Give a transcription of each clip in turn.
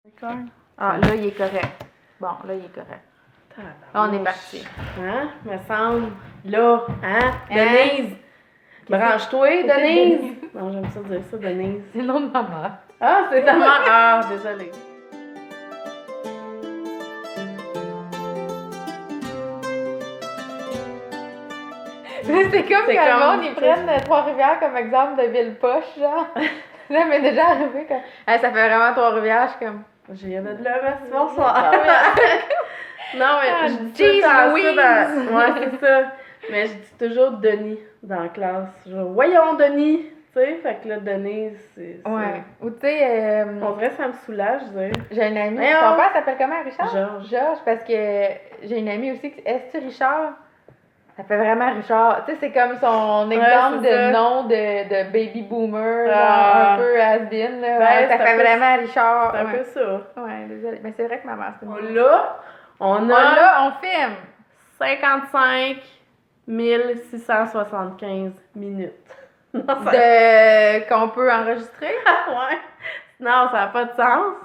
D'accord. Ah, là, il est correct. Bon, là, il est correct. Là, on est parti. Hein? Me semble. Là, hein? Denise! Branche-toi, Denise! Non, j'aime ça dire ça, Denise. C'est le nom de ma mère. Ah, c'est ta mère! Ah, désolée. C'est comme quand le monde, ils prennent Trois-Rivières comme exemple de ville poche, genre. Là, mais déjà arrivé comme. Hey, ça fait vraiment Trois-Rivières, je suis comme. J'ai de là, merci, bonsoir. Non, mais je dis tout Jeez le temps ça Louise! Ouais, c'est ça. Mais je dis toujours Denis dans la classe. Genre, voyons, Denis! Tu sais, fait que là, Denise, c'est. Ouais. Ou tu sais. En vrai, ça me soulage, tu sais. J'ai un ami. Voyons. Ton père s'appelle comment, Richard? Georges. Georges, parce que j'ai une amie aussi. Est-ce que Richard? Ça fait vraiment Richard. Tu sais, c'est comme son exemple c'est de ça. nom de baby boomer, genre Ah. un peu has-been. Là. Ben, Ouais, ça c'est un fait peu- vraiment Richard. C'est un Ouais. peu ça. Ouais, désolée. Mais c'est vrai que ma mère, c'est On une l'a. On a on filme. 55 675 minutes. Non, ça... Qu'on peut enregistrer. ouais. Non, ça n'a pas de sens.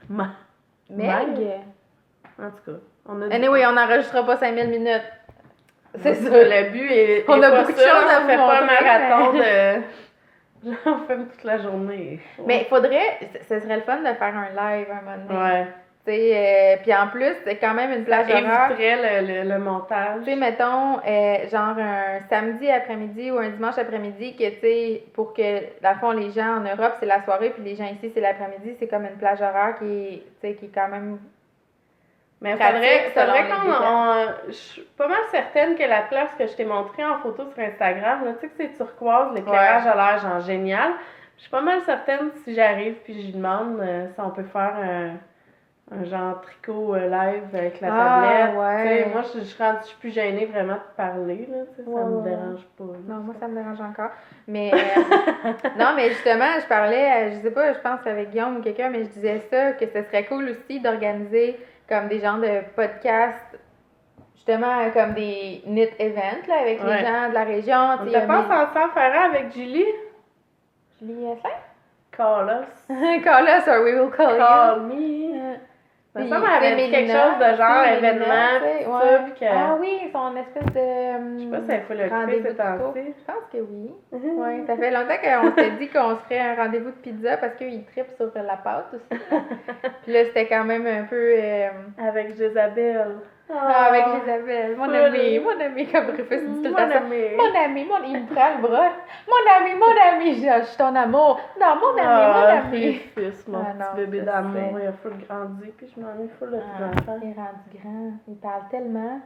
Mag. Meg. En tout cas, on a Anyway, on n'enregistrera pas 5000 minutes. C'est ça. Le but est. On est a pas beaucoup de ça, choses à on fait vous pas un montrer, marathon de. J'en filme toute la journée. Mais il faudrait. Ce serait le fun de faire un live un moment donné. Ouais. Tu sais, puis en plus, c'est quand même une plage Ça horaire. éviterait le montage. Tu sais, mettons, genre un samedi après-midi ou un dimanche après-midi, que tu sais, pour que, dans le fond, les gens en Europe, c'est la soirée, puis les gens ici, c'est l'après-midi, c'est comme une plage horaire qui est, tu sais, qui est quand même. Mais pratique faudrait selon les qu'on. Je suis pas mal certaine que la place que je t'ai montrée en photo sur Instagram, là, tu sais que c'est turquoise, l'éclairage a l'air genre génial. Je suis pas mal certaine si j'arrive puis je lui demande si on peut faire un genre tricot live avec la tablette. Ouais. Tu sais, moi je suis plus gênée vraiment de parler, là, tu sais, ça me dérange pas. Là. Non, moi, ça me dérange encore. Mais, non, mais justement, je parlais, je sais pas, je pense avec Guillaume ou quelqu'un, mais je disais ça, que ce serait cool aussi d'organiser comme des genres de podcasts, justement, comme des knit events, là, avec les gens de la région. On t'a pas censé en faire un avec Julie? Julie Asselin? Call us. Call us or we will call Call you. me. Puis, Ça m'avait dit quelque chose de genre événement, pis tout ça, pis que... Ah oui, son espèce de... Je sais pas si elle faut le rendez-vous couper de ces couple. temps-ci. Je pense que oui. Ouais, ça fait longtemps qu'on s'était dit qu'on se ferait un rendez-vous de pizza parce qu'il tripe sur la pâte aussi. Puis là, c'était quand même un peu... Avec Jésabelle. avec Isabelle, mon ami, comme Rufus dit tout le temps ça. Mon ami, il me prend le bras. Mon ami, je suis ton amour. Non, mon ami. Rufus, mon petit bébé d'amour, il a full grandi, puis je m'ennuie full de tout enfant. Il est rendu grand, il parle tellement.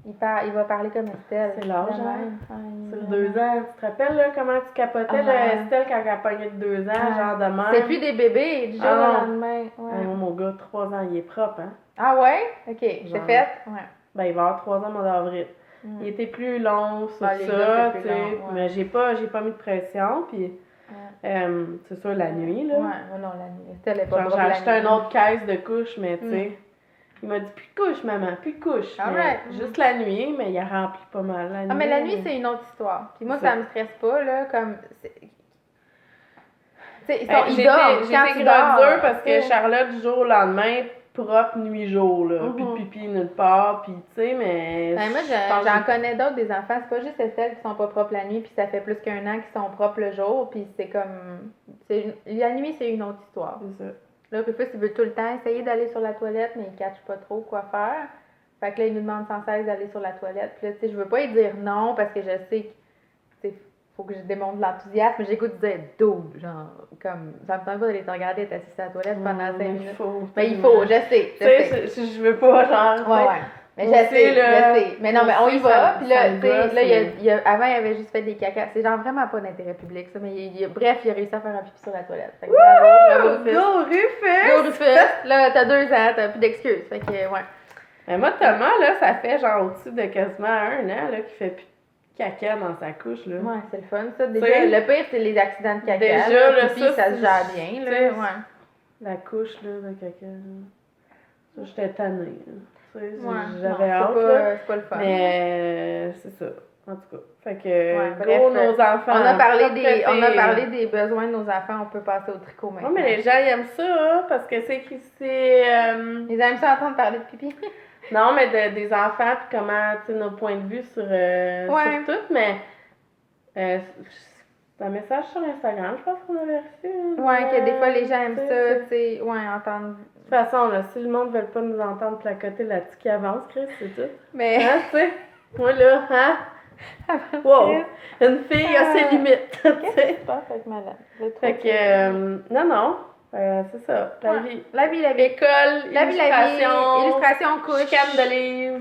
Il va parler comme Estelle. C'est l'âge, hein? C'est le 2 ans. Tu te rappelles, là, comment tu capotais, Estelle, quand elle pognait de 2 ans, genre de même? C'est plus des bébés, du jour au lendemain. Ouais. Mon gars, 3 ans, il est propre, hein? Ah ouais? Ok, c'est fait? Ouais. Ben, il va avoir 3 ans au mois d'avril. Il était plus long sur ça, tu sais. Mais j'ai pas mis de pression, puis c'est sûr, la nuit, là. Ouais, non, la nuit. Estelle est pas genre, j'ai acheté une autre caisse de couches, mais tu sais. Il m'a dit, plus de couches, maman, plus de couches. Juste la nuit, mais il a rempli pas mal la nuit. Ah, mais la nuit, c'est une autre histoire. Puis moi, ça me stresse pas, là, comme... Tu sais, ils dorment. J'étais dur parce que Charlotte, du jour au lendemain, propre nuit-jour, là. Plus de pipi nulle part, puis tu sais, mais... Ben, moi, j'en connais d'autres, des enfants. C'est pas juste celles qui sont pas propres la nuit, puis ça fait plus qu'un an qu'ils sont propres le jour, puis c'est comme... La nuit, c'est une autre histoire. C'est ça. Là, Rufus, il veut tout le temps essayer d'aller sur la toilette, mais il catch pas trop quoi faire. Fait que là, il nous demande sans cesse d'aller sur la toilette. Puis là, tu sais, je veux pas lui dire non, parce que je sais que, tu sais, faut que je démontre de l'enthousiasme. Mais j'écoute dire dude, genre, comme, ça me tente pas d'aller te regarder être assis à la toilette pendant 5 minutes. Mais il faut, je sais. Tu sais, je veux pas, genre. Ouais. Mais je sais. Mais non, mais on y va. Puis là, tu sais, avant, il avait juste fait des cacas. C'est genre vraiment pas d'intérêt public, ça. Mais bref, il a réussi à faire un pipi sur la toilette. Fait que bravo, Rufus. Go, Rufus! Go, Rufus! Là, t'as 2 ans, t'as plus d'excuses. Fait que, ouais. Mais moi, Thomas, là, ça fait genre au-dessus de quasiment 1 an, là, qu'il fait plus de caca dans sa couche, là. Ouais, c'est le fun, ça. Déjà, le pire, c'est les accidents de caca. Déjà, là, pipi, ça se gère bien, là. Ouais. La couche, là, de caca, là. Ça, j'étais tannée, là. Ouais, j'avais hâte, c'est pas le fun. Mais c'est ça. En tout cas. Fait que, bref, nos enfants. On a parlé des besoins de nos enfants, on peut passer au tricot maintenant. Oui, mais les gens, ils aiment ça, hein, parce que c'est... Ils aiment ça entendre parler de pipi. Non, mais des enfants, puis comment, tu sais, nos points de vue sur tout, mais... c'est un message sur Instagram, je pense qu'on avait reçu. Ouais, que des fois, les gens aiment ça, tu sais, entendre... De toute façon, là, si le monde ne veut pas nous entendre placoter là-dessus qui avance, Chris, c'est tout. Mais... Hein, tu sais? Moi, là, hein? Wow! Une fille a ses limites, tu sais. Qu'est-ce qui se passe avec ma lettre? Fait que, non, c'est ça. La vie. La vie. École, illustration, couche. Chicane de livre,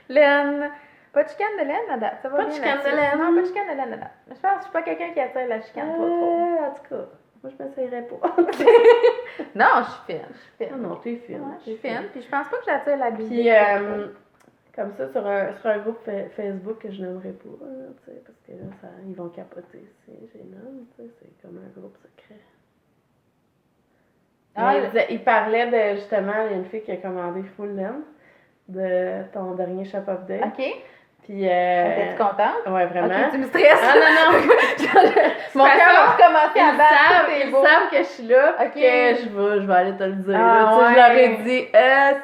laine. Pas de chicane de laine, madame. Ça va pas bien. De chicane là-dessus. de laine. Non, pas de chicane de laine, madame. Je pense que je suis pas quelqu'un qui attire la chicane trop. En tout cas, moi, je m'essayerais pas. Non, je suis fine. Non, t'es fine. Ouais, je suis fine. Puis je pense pas que j'attire la vie. Puis, comme ça, sur un groupe Facebook que je n'aimerais pas, tu sais, parce que là, ils vont capoter. C'est gênant, tu sais, c'est comme un groupe secret. Il parlait de, justement, il y a une fille qui a commandé Full Laine de ton dernier Shop Update. OK. Puis, t'es-tu contente? Ouais, vraiment. Ok, tu me stresses. Ah non. Mon cœur va recommencer à battre. Ils savent que je suis là, Ok. que je vais aller te le dire. Ah, Tu sais, ouais. je leur ai dit,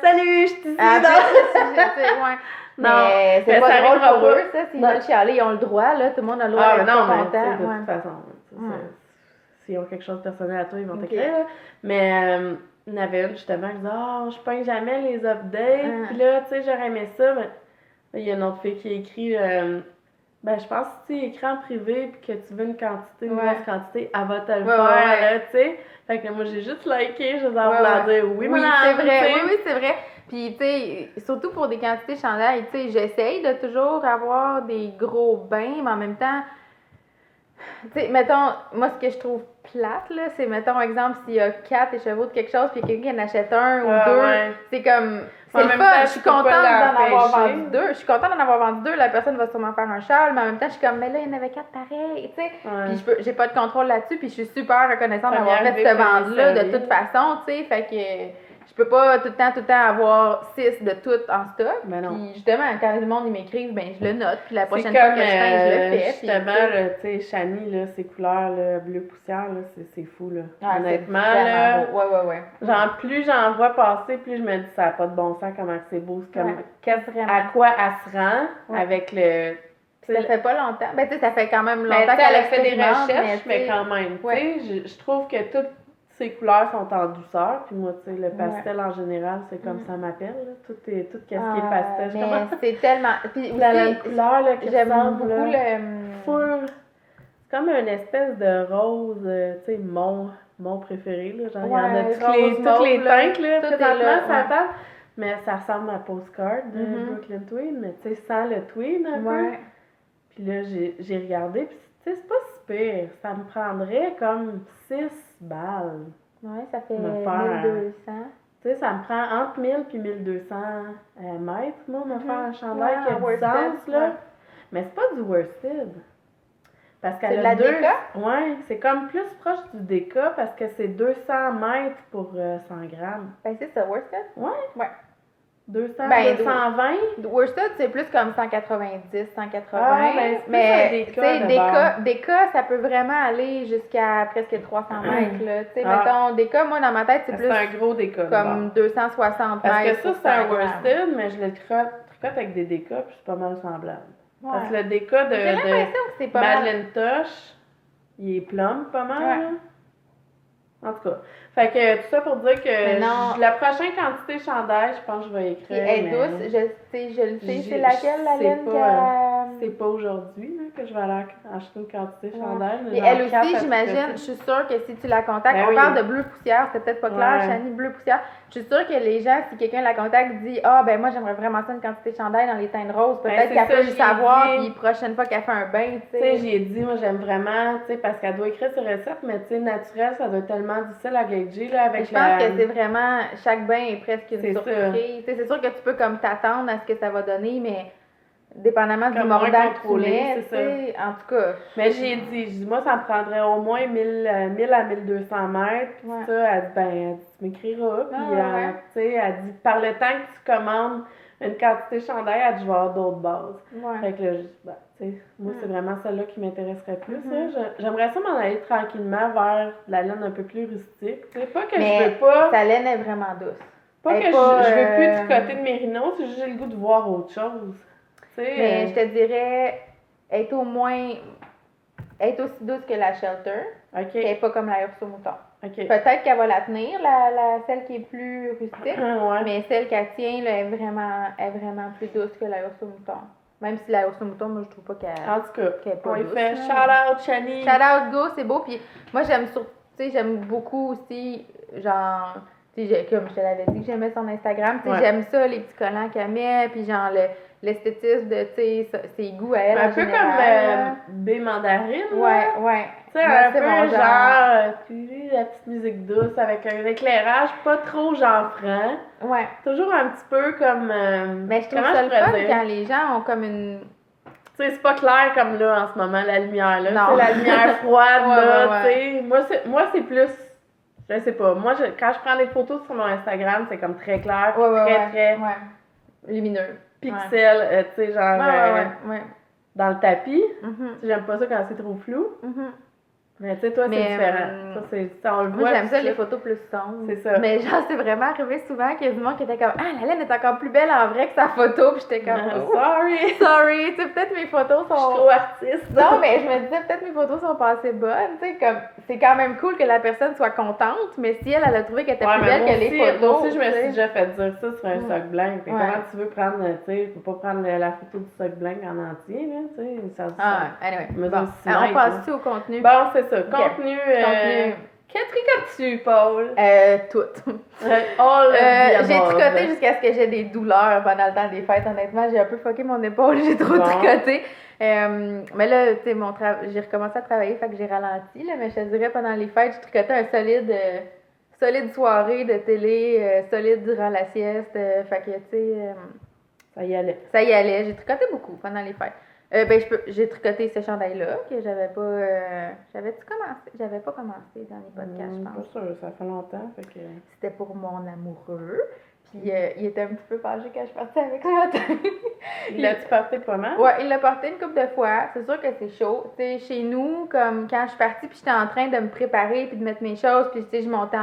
salut, je suis ici. Ouais. Non, mais c'est mais pas ça drôle arrivera pour pas. eux, ça. S'ils veulent chialer, ils ont le droit, là. Tout le monde a le droit d'être non, pas mais content. de toute façon, s'ils ont quelque chose de personnel à toi, ils vont Ok. t'écrire. Là. Mais il y en avait une justement qui disait, je pogne jamais les updates. Puis là, tu sais, j'aurais aimé ça. Mais il y a une autre fille qui a écrit, je pense que si tu écris en privé puis que tu veux une quantité, une grosse quantité, elle va te le faire, là, tu sais. Fait que moi, j'ai juste liké, je vais en dire oui, c'est vrai. Oui, c'est vrai. Puis, tu sais, surtout pour des quantités de chandail, tu sais, j'essaye de toujours avoir des gros bains, mais en même temps, tu sais, mettons, moi, ce que je trouve plate, là, c'est, mettons, exemple, s'il y a 4 écheveaux de quelque chose, puis quelqu'un qui en achète un ou deux, c'est comme, c'est le fun, je suis contente d'en avoir vendu deux. Je suis contente d'en avoir vendu deux, la personne va sûrement faire un châle, mais en même temps, je suis comme, mais là, il y en avait 4 pareils, tu sais. Puis j'ai pas de contrôle là-dessus, puis je suis super reconnaissante d'avoir fait cette vente-là de toute façon, tu sais, fait que... Je peux pas tout le temps avoir 6 de tout en stock. Ben non. Puis justement, quand le monde m'écrive, je le note. Puis la prochaine fois que je teins, je le fais. Justement, tu sais, Shani, là, ses couleurs là, bleu poussière, là, c'est fou, là. Ah, honnêtement, là. Ouais. Genre, plus j'en vois passer, plus je me dis, ça n'a pas de bon sens, comment c'est beau. C'est comme, à quoi elle se rend avec le... Ça fait pas longtemps. Ben, tu sais, ça fait quand même longtemps qu'elle qu'elle a fait des recherches, mais quand même. Tu sais, je trouve que toutes ces couleurs sont en douceur, puis moi, tu sais, le pastel en général, c'est comme ça m'appelle, là. Tout ce qui est pastel. Mais c'est tellement... Puis aussi, la couleur, là, qui j'aime ressemble, beaucoup là, le... full... C'est comme une espèce de rose, tu sais, mon préféré, là. Genre, il y en a toutes les teintes, là, présentement, ça table. Mais ça ressemble à Postcard de Brooklyn Twin, mais tu sais, sans le twin un peu. Puis là, j'ai regardé, puis tu sais, c'est pas si pire. Ça me prendrait comme 6 balles. Ouais, ça fait 1200. Tu sais, ça me prend entre 1000 et 1200 mètres, moi, me faire un chandail qui a du sens, là. Mais c'est pas du worsted. Parce qu'elle a de la déca? Ouais, c'est comme plus proche du déca parce que c'est 200 mètres pour 100 grammes. Ben, c'est ça, worsted? Ouais. 200, 220. Worsted, c'est plus comme 190, 180. Mais tu sais, déca, ça peut vraiment aller jusqu'à presque 300 mètres, là. Tu sais, mettons, déca, moi, dans ma tête, c'est plus... C'est un gros déca. Comme 260 parce mètres. Parce que ça, c'est un worsted, mais je le tricote avec des décas, puis c'est pas mal semblable. Ouais. Parce que le déca J'ai l'impression que c'est pas Madeleine Tosh, il est plumb pas mal, là. En tout cas. Fait que tout ça pour dire que la prochaine quantité de chandail, je pense que je vais écrire. Elle est douce, je le sais, c'est laquelle la laine c'est pas aujourd'hui là, que je vais aller acheter une quantité de chandail. Et elle aussi, j'imagine, je suis sûre que si tu la contactes, on parle de bleu poussière, c'était peut-être pas clair, Shani, bleu poussière. Je suis sûre que les gens, si quelqu'un la contacte, dit moi j'aimerais vraiment ça une quantité de chandail dans les teintes roses, peut-être qu'elle peut le savoir, puis prochaine fois qu'elle fait un bain, tu sais. J'ai dit, moi j'aime vraiment, tu sais, parce qu'elle doit écrire ses recettes, mais tu sais, naturel, ça doit être tellement difficile à gager, là, avec je pense que c'est vraiment, chaque bain est presque une surprise. C'est sûr que tu peux comme t'attendre à ce que ça va donner, mais dépendamment du mordant que tu mets, tu sais, en tout cas. Mais j'ai dit, moi, ça me prendrait au moins 1000 à 1200 mètres, puis ça, elle dit, tu m'écriras, puis tu sais, elle dit, par le temps que tu commandes une quantité de chandail, elle dit, je vais avoir d'autres bases. Ouais. Fait que là, tu sais, moi, c'est vraiment celle-là qui m'intéresserait plus. J'aimerais ça m'en aller tranquillement vers de la laine un peu plus rustique. Tu sais, pas que Mais je veux pas... sa laine est vraiment douce. Pas Elle que est pas, je veux plus tricoter de mérino, c'est juste j'ai le goût de voir autre chose. Tu sais, mais je te dirais, être au moins... être aussi douce que la Shelter. OK. Elle n'est pas comme la Urso Mouton. OK. Peut-être qu'elle va la tenir, celle qui est plus rustique. Ouais. Mais celle qu'elle tient, là, est vraiment plus douce que la Urso Mouton. Même si la Urso Mouton, moi, je trouve pas qu'elle En tout cas, est pas on lui douce. fait shout-out, Chani. Shout-out, go, c'est beau. Puis moi, j'aime beaucoup aussi, genre, tu sais, comme je te l'avais dit que j'aimais son Instagram, tu sais, j'aime ça, les petits collants qu'elle met, puis genre l'esthétisme de, tu sais, ses goûts à elle Un en peu général. comme B mandarine. Ouais. Tu sais, Moi, un c'est peu mon genre, la petite musique douce avec un éclairage pas trop genre franc. Ouais. Toujours un petit peu comme. Mais je trouve comment ça le pourrais fun dire? quand les gens ont comme une... Tu sais, c'est pas clair comme là en ce moment, la lumière là. Non. Tu sais, la lumière froide là, Ouais. tu sais. Moi, c'est plus. Je sais pas. Moi, quand je prends des photos sur mon Instagram, c'est comme très clair, très lumineux. pixel, tu sais, genre Ouais. dans le tapis. Mhm. J'aime pas ça quand c'est trop flou. Mhm. Mais tu sais, toi, c'est différent. Ça, on le voit. Moi, j'aime ça, puis les photos plus sombres. C'est ça. Mais genre, c'est vraiment arrivé souvent qu'il y a du monde qui était comme « Ah, la laine est encore plus belle en vrai que sa photo. » Puis j'étais comme « Oh, sorry. » Tu sais, peut-être mes photos sont... Je suis trop artiste. Non, mais je me disais, peut-être mes photos sont pas assez bonnes. Tu sais, comme, c'est quand même cool que la personne soit contente, mais si elle a trouvé qu'elle était plus belle que les photos... Moi aussi, je me suis déjà fait dire ça sur un soc blanc. Fait comment tu veux prendre, tu sais, faut pas prendre la photo du soc blanc en entier, là, tu sais. Anyway. Mais Bon, on passe-tu au contenu? Bon, c'est ça. Contenu. Qu'est-ce que tu Paul? Tout. J'ai J'ai tricoté jusqu'à ce que j'ai des douleurs pendant le temps des fêtes, honnêtement. J'ai un peu fucké mon épaule, j'ai trop tricoté. Mais là, tu sais, j'ai recommencé à travailler, fait que j'ai ralenti, là, mais je te dirais, pendant les fêtes, j'ai tricoté un solide soirée de télé, solide durant la sieste. Fait que, tu sais... ça y allait. J'ai tricoté beaucoup pendant les fêtes. J'ai tricoté ce chandail-là que j'avais pas... J'avais-tu commencé? J'avais pas commencé dans les podcasts, je pense. Pas sûr, ça fait longtemps, fait que... C'était pour mon amoureux. Puis il était un petit peu fâché quand je partais avec ce matin. L'as-tu porté pas mal? Ouais, il l'a porté une couple de fois. C'est sûr que c'est chaud. Tu sais, chez nous, comme quand je suis partie, puis j'étais en train de me préparer, puis de mettre mes choses, puis tu sais, je montais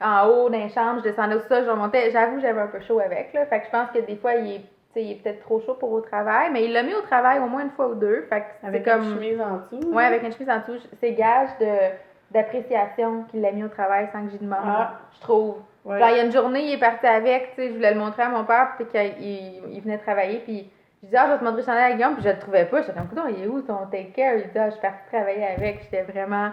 en haut dans les chambres, je descendais au sol, je remontais. J'avoue, j'avais un peu chaud avec, là. Fait que je pense que des fois, il est peut-être trop chaud pour au travail, mais il l'a mis au travail au moins une fois ou deux. Fait que c'est avec comme... une chemise en dessous? Ouais, avec une chemise en dessous. C'est gage d'appréciation qu'il l'a mis au travail sans que j'y demande, je trouve. Ouais. Genre, il y a une journée, il est parti avec, tu sais, je voulais le montrer à mon père, puis qu'il venait travailler, puis je disais, je vais te montrer le chandail à Guillaume, puis je le trouvais pas. J'étais comme, écoute, il est où ton take care? Il dit, je suis partie travailler avec. J'étais vraiment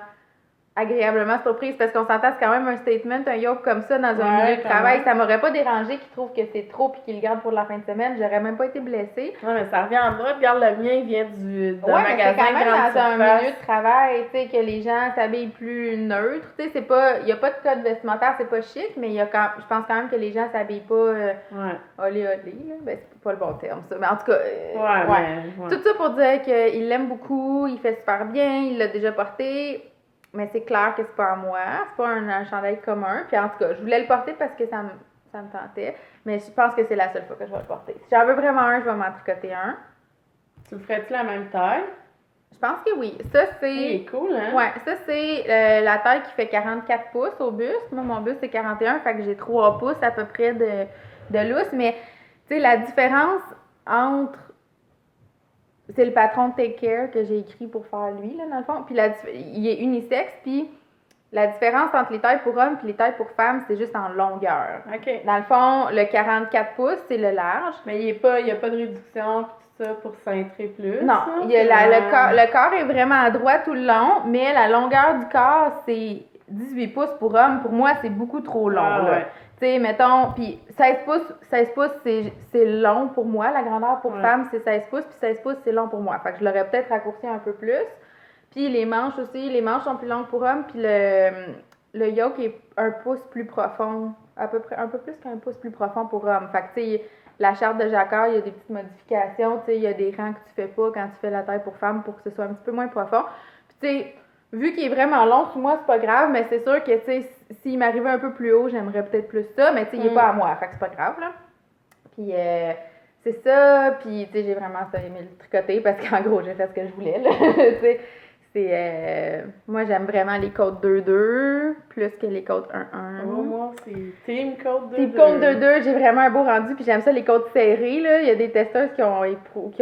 agréablement surprise, parce qu'on s'entend, c'est quand même un statement, un yoke comme ça dans un milieu de travail. Ça m'aurait pas dérangé qu'il trouve que c'est trop, puis qu'il le garde pour la fin de semaine. J'aurais même pas été blessée. Non, mais ça revient en bas. Regarde, le mien, il vient d'un magasin magasin c'est quand même grande dans un surface. milieu de travail, tu sais, que les gens s'habillent plus neutre. Tu sais, c'est pas... Il y a pas de code vestimentaire, c'est pas chic, mais je pense quand même que les gens s'habillent pas olé, là. Ben, c'est pas le bon terme, ça. Mais en tout cas, ouais. Tout ça pour dire qu'il l'aime beaucoup, il fait super bien, il l'a déjà porté. Mais c'est clair que c'est pas à moi, c'est pas un chandail commun. Puis en tout cas, je voulais le porter parce que ça me tentait. Mais je pense que c'est la seule fois que je vais le porter. Si j'en veux vraiment un, je vais m'en tricoter un. Tu le ferais-tu la même taille? Je pense que oui. Ça, c'est... Il est cool, hein? Ouais, ça, c'est la taille qui fait 44 pouces au buste. Moi, mon buste, c'est 41, fait que j'ai 3 pouces à peu près de lousse. Mais, tu sais, la différence entre... C'est le patron de Take Care que j'ai écrit pour faire lui, là, dans le fond. Puis il est unisexe, puis la différence entre les tailles pour hommes et les tailles pour femmes, c'est juste en longueur. OK. Dans le fond, le 44 pouces, c'est le large. Mais il n'y a pas de réduction pis tout ça pour cintrer plus. Non, le corps est vraiment droit tout le long, mais la longueur du corps, c'est 18 pouces pour homme. Pour moi, c'est beaucoup trop long. Ouais. Tu sais, mettons, puis 16 pouces, c'est long pour moi. La grandeur pour femme, c'est 16 pouces, puis 16 pouces, c'est long pour moi. Fait que je l'aurais peut-être raccourci un peu plus. Puis les manches aussi, les manches sont plus longues pour homme, puis le yoke est un pouce plus profond, à peu près un peu plus qu'un pouce plus profond pour homme. Fait que, tu sais, la charte de Jacquard, il y a des petites modifications, tu sais, il y a des rangs que tu fais pas quand tu fais la taille pour femme pour que ce soit un petit peu moins profond. Puis, tu sais, vu qu'il est vraiment long, sur moi, c'est pas grave, mais c'est sûr que, tu sais, s'il m'arrivait un peu plus haut, j'aimerais peut-être plus ça, mais tu sais, il est pas à moi, fait que c'est pas grave, là. Puis, c'est ça, puis tu sais, j'ai vraiment ça aimé le tricoter parce qu'en gros, j'ai fait ce que je voulais, là. Tu sais, moi, j'aime vraiment les côtes 2-2 plus que les côtes 1-1. Moi, c'est Team Côte 2-2. Team Côte 2-2, j'ai vraiment un beau rendu, puis j'aime ça, les côtes serrées, là. Il y a des testeuses qui ont qui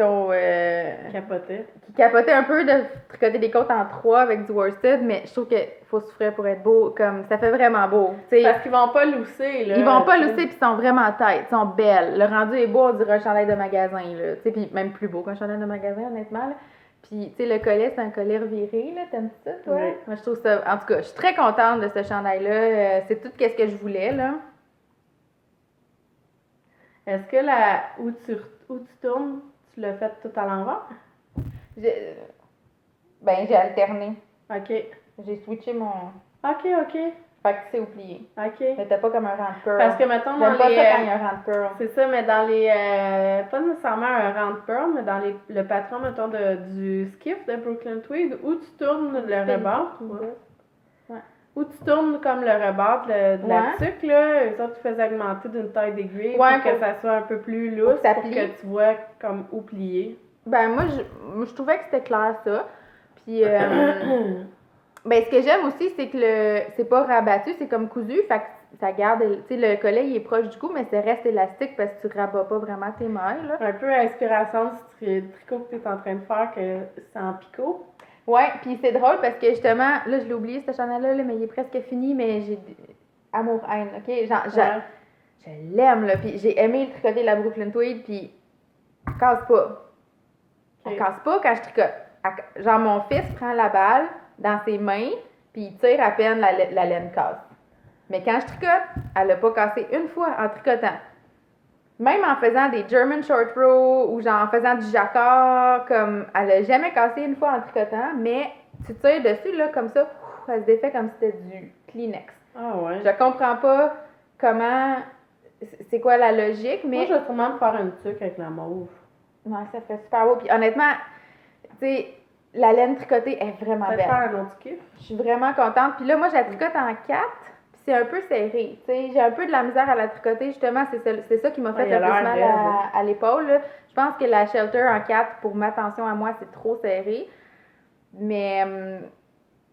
capotaient un peu de tricoter des côtes en 3 avec du worsted, mais je trouve qu'il faut souffrir pour être beau, comme ça fait vraiment beau. T'sais, parce qu'ils vont pas lousser, là. ils vont pas lousser, puis ils sont vraiment têtes, ils sont belles. Le rendu est beau, on dirait un chandail de magasin, là. Tu sais, puis même plus beau qu'un chandail de magasin, honnêtement, là. Puis, tu sais, le collet, c'est un collet reviré, là. T'aimes ça, toi? Oui. Moi, je trouve ça... En tout cas, je suis très contente de ce chandail-là. C'est tout ce que je voulais, là. Est-ce que où tu tournes, tu l'as fait tout à l'envers? J'ai alterné. OK. J'ai switché mon... OK. Fait que c'est au plié. OK. C'était pas comme un rand de pearl. Parce que, mettons, dans j'aime pas les... ça quand il y a un rand de pearl. C'est ça, mais dans les... pas nécessairement un rand de pearl, mais dans le patron, mettons, du skiff de Brooklyn Tweed, où tu tournes le rebord. Ouais. Où tu tournes comme le rebord de la tuque, là, eux autres, tu fais augmenter d'une taille d'aiguille pour que ça soit un peu plus lousse, pour que tu vois comme où plier. Ben, moi, je trouvais que c'était clair, ça. Puis, ben, ce que j'aime aussi, c'est que c'est pas rabattu, c'est comme cousu, fait que ça garde, tu sais, le collet, il est proche du cou, mais ça reste élastique parce que tu rabats pas vraiment tes mailles, là. Un peu inspiration du tricot que tu es en train de faire, que c'est en picot. Ouais, puis c'est drôle parce que justement, là, je l'ai oublié, ce chandail-là, là, mais il est presque fini, mais j'ai amour-haine, OK? Genre, je l'aime, là, puis j'ai aimé le tricoter de la Brooklyn Tweed, puis elle casse pas. Elle casse pas quand je tricote. Genre, mon fils prend la balle dans ses mains, puis il tire à peine, la laine casse. Mais quand je tricote, elle a pas cassé une fois en tricotant. Même en faisant des German short row ou genre en faisant du jacquard, comme elle a jamais cassé une fois en tricotant, mais tu tires dessus, là, comme ça, elle se défait comme si c'était du Kleenex. Ah ouais. Je comprends pas comment, c'est quoi la logique, mais... Moi, je vais sûrement me faire une tuque avec la mauve. Ouais, ça fait super beau. Puis honnêtement, tu sais, la laine tricotée est vraiment belle. faire un autre kiff. Je suis vraiment contente. Puis là, moi, je la tricote en 4, puis c'est un peu serré. Tu sais, j'ai un peu de la misère à la tricoter, justement. C'est ça qui m'a fait le plus mal à l'épaule, là. Je pense que la Shelter en 4, pour ma tension à moi, c'est trop serré. Mais,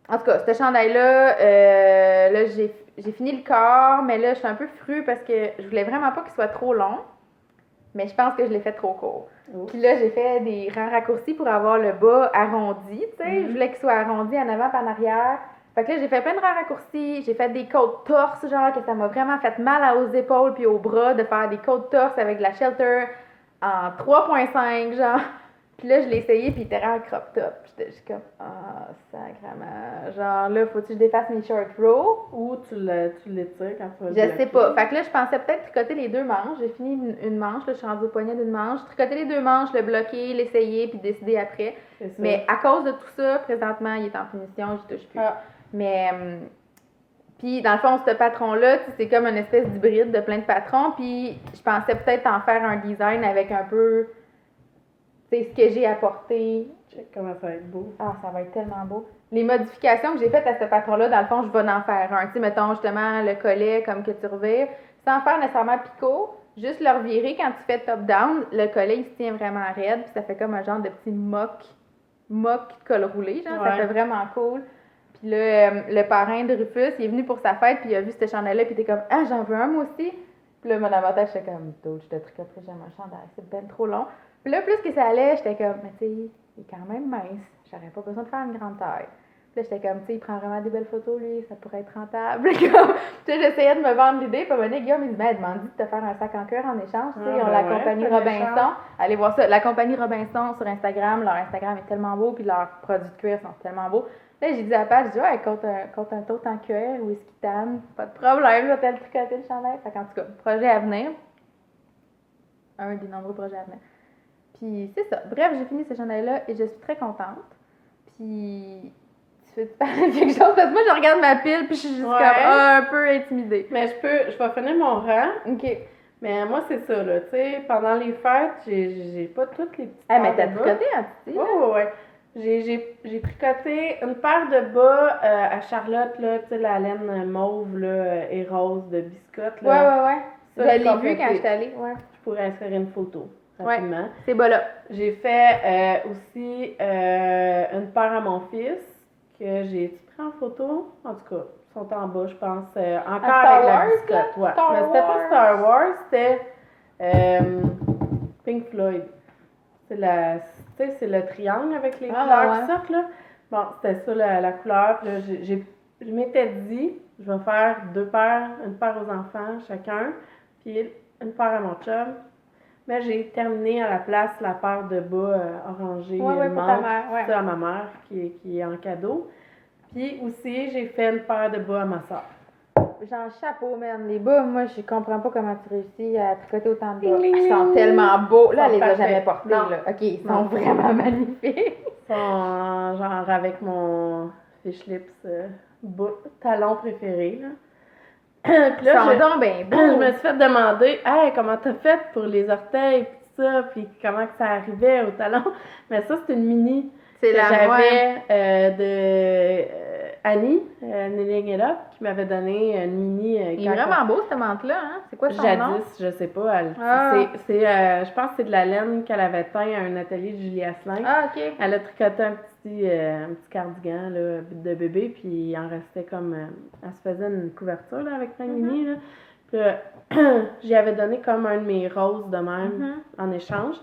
en tout cas, ce chandail-là, là, j'ai fini le corps, mais là, je suis un peu frue parce que je voulais vraiment pas qu'il soit trop long. Mais je pense que je l'ai fait trop court. Puis là, j'ai fait des rangs raccourcis pour avoir le bas arrondi, tu sais. Je voulais qu'il soit arrondi en avant et en arrière. Fait que là, j'ai fait plein de rangs raccourcis. J'ai fait des côtes torses, genre, que ça m'a vraiment fait mal aux épaules puis aux bras de faire des côtes torses avec de la Shelter en 3.5, genre. Puis là, je l'ai essayé, puis il était en crop top. J'étais juste comme, sacrément. Genre, là, faut-tu que je défasse mes short row? Ou tu l'étires quand tu vas Je sais pas. Fait que là, je pensais peut-être tricoter les deux manches. J'ai fini une manche, là, je suis rendue au poignet d'une manche. Tricoter les deux manches, le bloquer, l'essayer, puis décider après. Mais à cause de tout ça, présentement, il est en finition, je touche plus. Mais, puis dans le fond, ce patron-là, c'est comme une espèce d'hybride de plein de patrons. Puis je pensais peut-être en faire un design avec un peu... C'est ce que j'ai apporté. Check comment ça va être beau. Ah, ça va être tellement beau. Les modifications que j'ai faites à ce patron-là, dans le fond, je vais en faire un. Tu sais, mettons justement le collet comme que tu revires, sans faire nécessairement picot, juste le revirer quand tu fais top-down, le collet il se tient vraiment raide, puis ça fait comme un genre de petit mock col roulé, genre, ça fait vraiment cool. Puis là, le parrain de Rufus, il est venu pour sa fête, puis il a vu ce chandail-là, puis il était comme « Ah, j'en veux un moi aussi! » Puis là, mon avantage, j'étais comme « D'autres, je te tricoterai jamais un chandail, c'est ben trop long. » Puis là, plus que ça allait, j'étais comme, mais tu sais, il est quand même mince. J'aurais pas besoin de faire une grande taille. Puis là, j'étais comme, tu sais, il prend vraiment des belles photos, lui, ça pourrait être rentable. Puis j'essayais de me vendre l'idée. Puis à un moment donné, Guillaume, il dit, mais demande de te faire un sac en cœur en échange. Tu sais, ils ont la compagnie Robinson. Allez voir ça. La compagnie Robinson sur Instagram. Leur Instagram est tellement beau, puis leurs produits de cuir sont tellement beaux. Là, j'ai dit à Pat, je dis, ouais, compte un tote en cuir, whisky tan, pas de problème, je vais te le tricoter le chandail. Fait qu'en tout cas, projet à venir. Un des nombreux projets à venir. Puis c'est ça. Bref, j'ai fini ce chandail-là et je suis très contente. Puis tu veux-tu parler de quelque chose? Parce que moi, je regarde ma pile puis je suis juste comme un peu intimidée. Mais je vais finir mon rang. OK. Mais moi, c'est ça, là. Tu sais, pendant les fêtes, j'ai pas toutes les petites mais t'as tricoté un petit? Ouais. J'ai tricoté une paire de bas à Charlotte, là, tu sais, la laine mauve là, et rose de biscotte. Là. Ouais. Ça, je l'ai vu quand j'étais allée. Ouais. Je pourrais insérer une photo. rapidement. Ouais, ces bas-là. J'ai fait aussi une paire à mon fils que j'ai pris en photo. En tout cas, ils sont en bas, je pense. Encore avec la biscotte. Ouais. Mais c'était pas Star Wars, c'était Pink Floyd. C'est le triangle avec les couleurs qui sortent, là. Bon, c'était ça la couleur. Puis là, je m'étais dit, je vais faire 2 paires, une paire aux enfants chacun, puis une paire à mon chum. Mais j'ai terminé à la place la paire de bas orangés pour ta mère, ça à ma mère qui est en cadeau. Puis aussi, j'ai fait une paire de bas à ma soeur. Genre chapeau, man. Les bas, moi, je comprends pas comment tu réussis à tricoter autant de bas. Ils sont tellement beaux. Là, elle les a jamais portés, là. OK, ils sont vraiment magnifiques. Ils sont genre avec mon fish lips talon préféré, là. Puis là, ils sont donc bien beaux. Je me suis fait demander, hey, comment t'as fait pour les orteils, pis tout ça, puis comment que ça arrivait au talon. Mais ça, c'est une mini que j'avais de Annie, Knitting It Up, qui m'avait donné une mini. Il est vraiment beau, cette menthe-là, hein? C'est quoi son nom? Jadis, je sais pas. Je pense que c'est de la laine qu'elle avait teint à un atelier de Julie Asselin. Ah, OK. Elle a tricoté un petit cardigan là, de bébé, puis il en restait comme... elle se faisait une couverture là, avec plein de mini, là. Puis j'y avais donné comme un de mes roses de même en échange.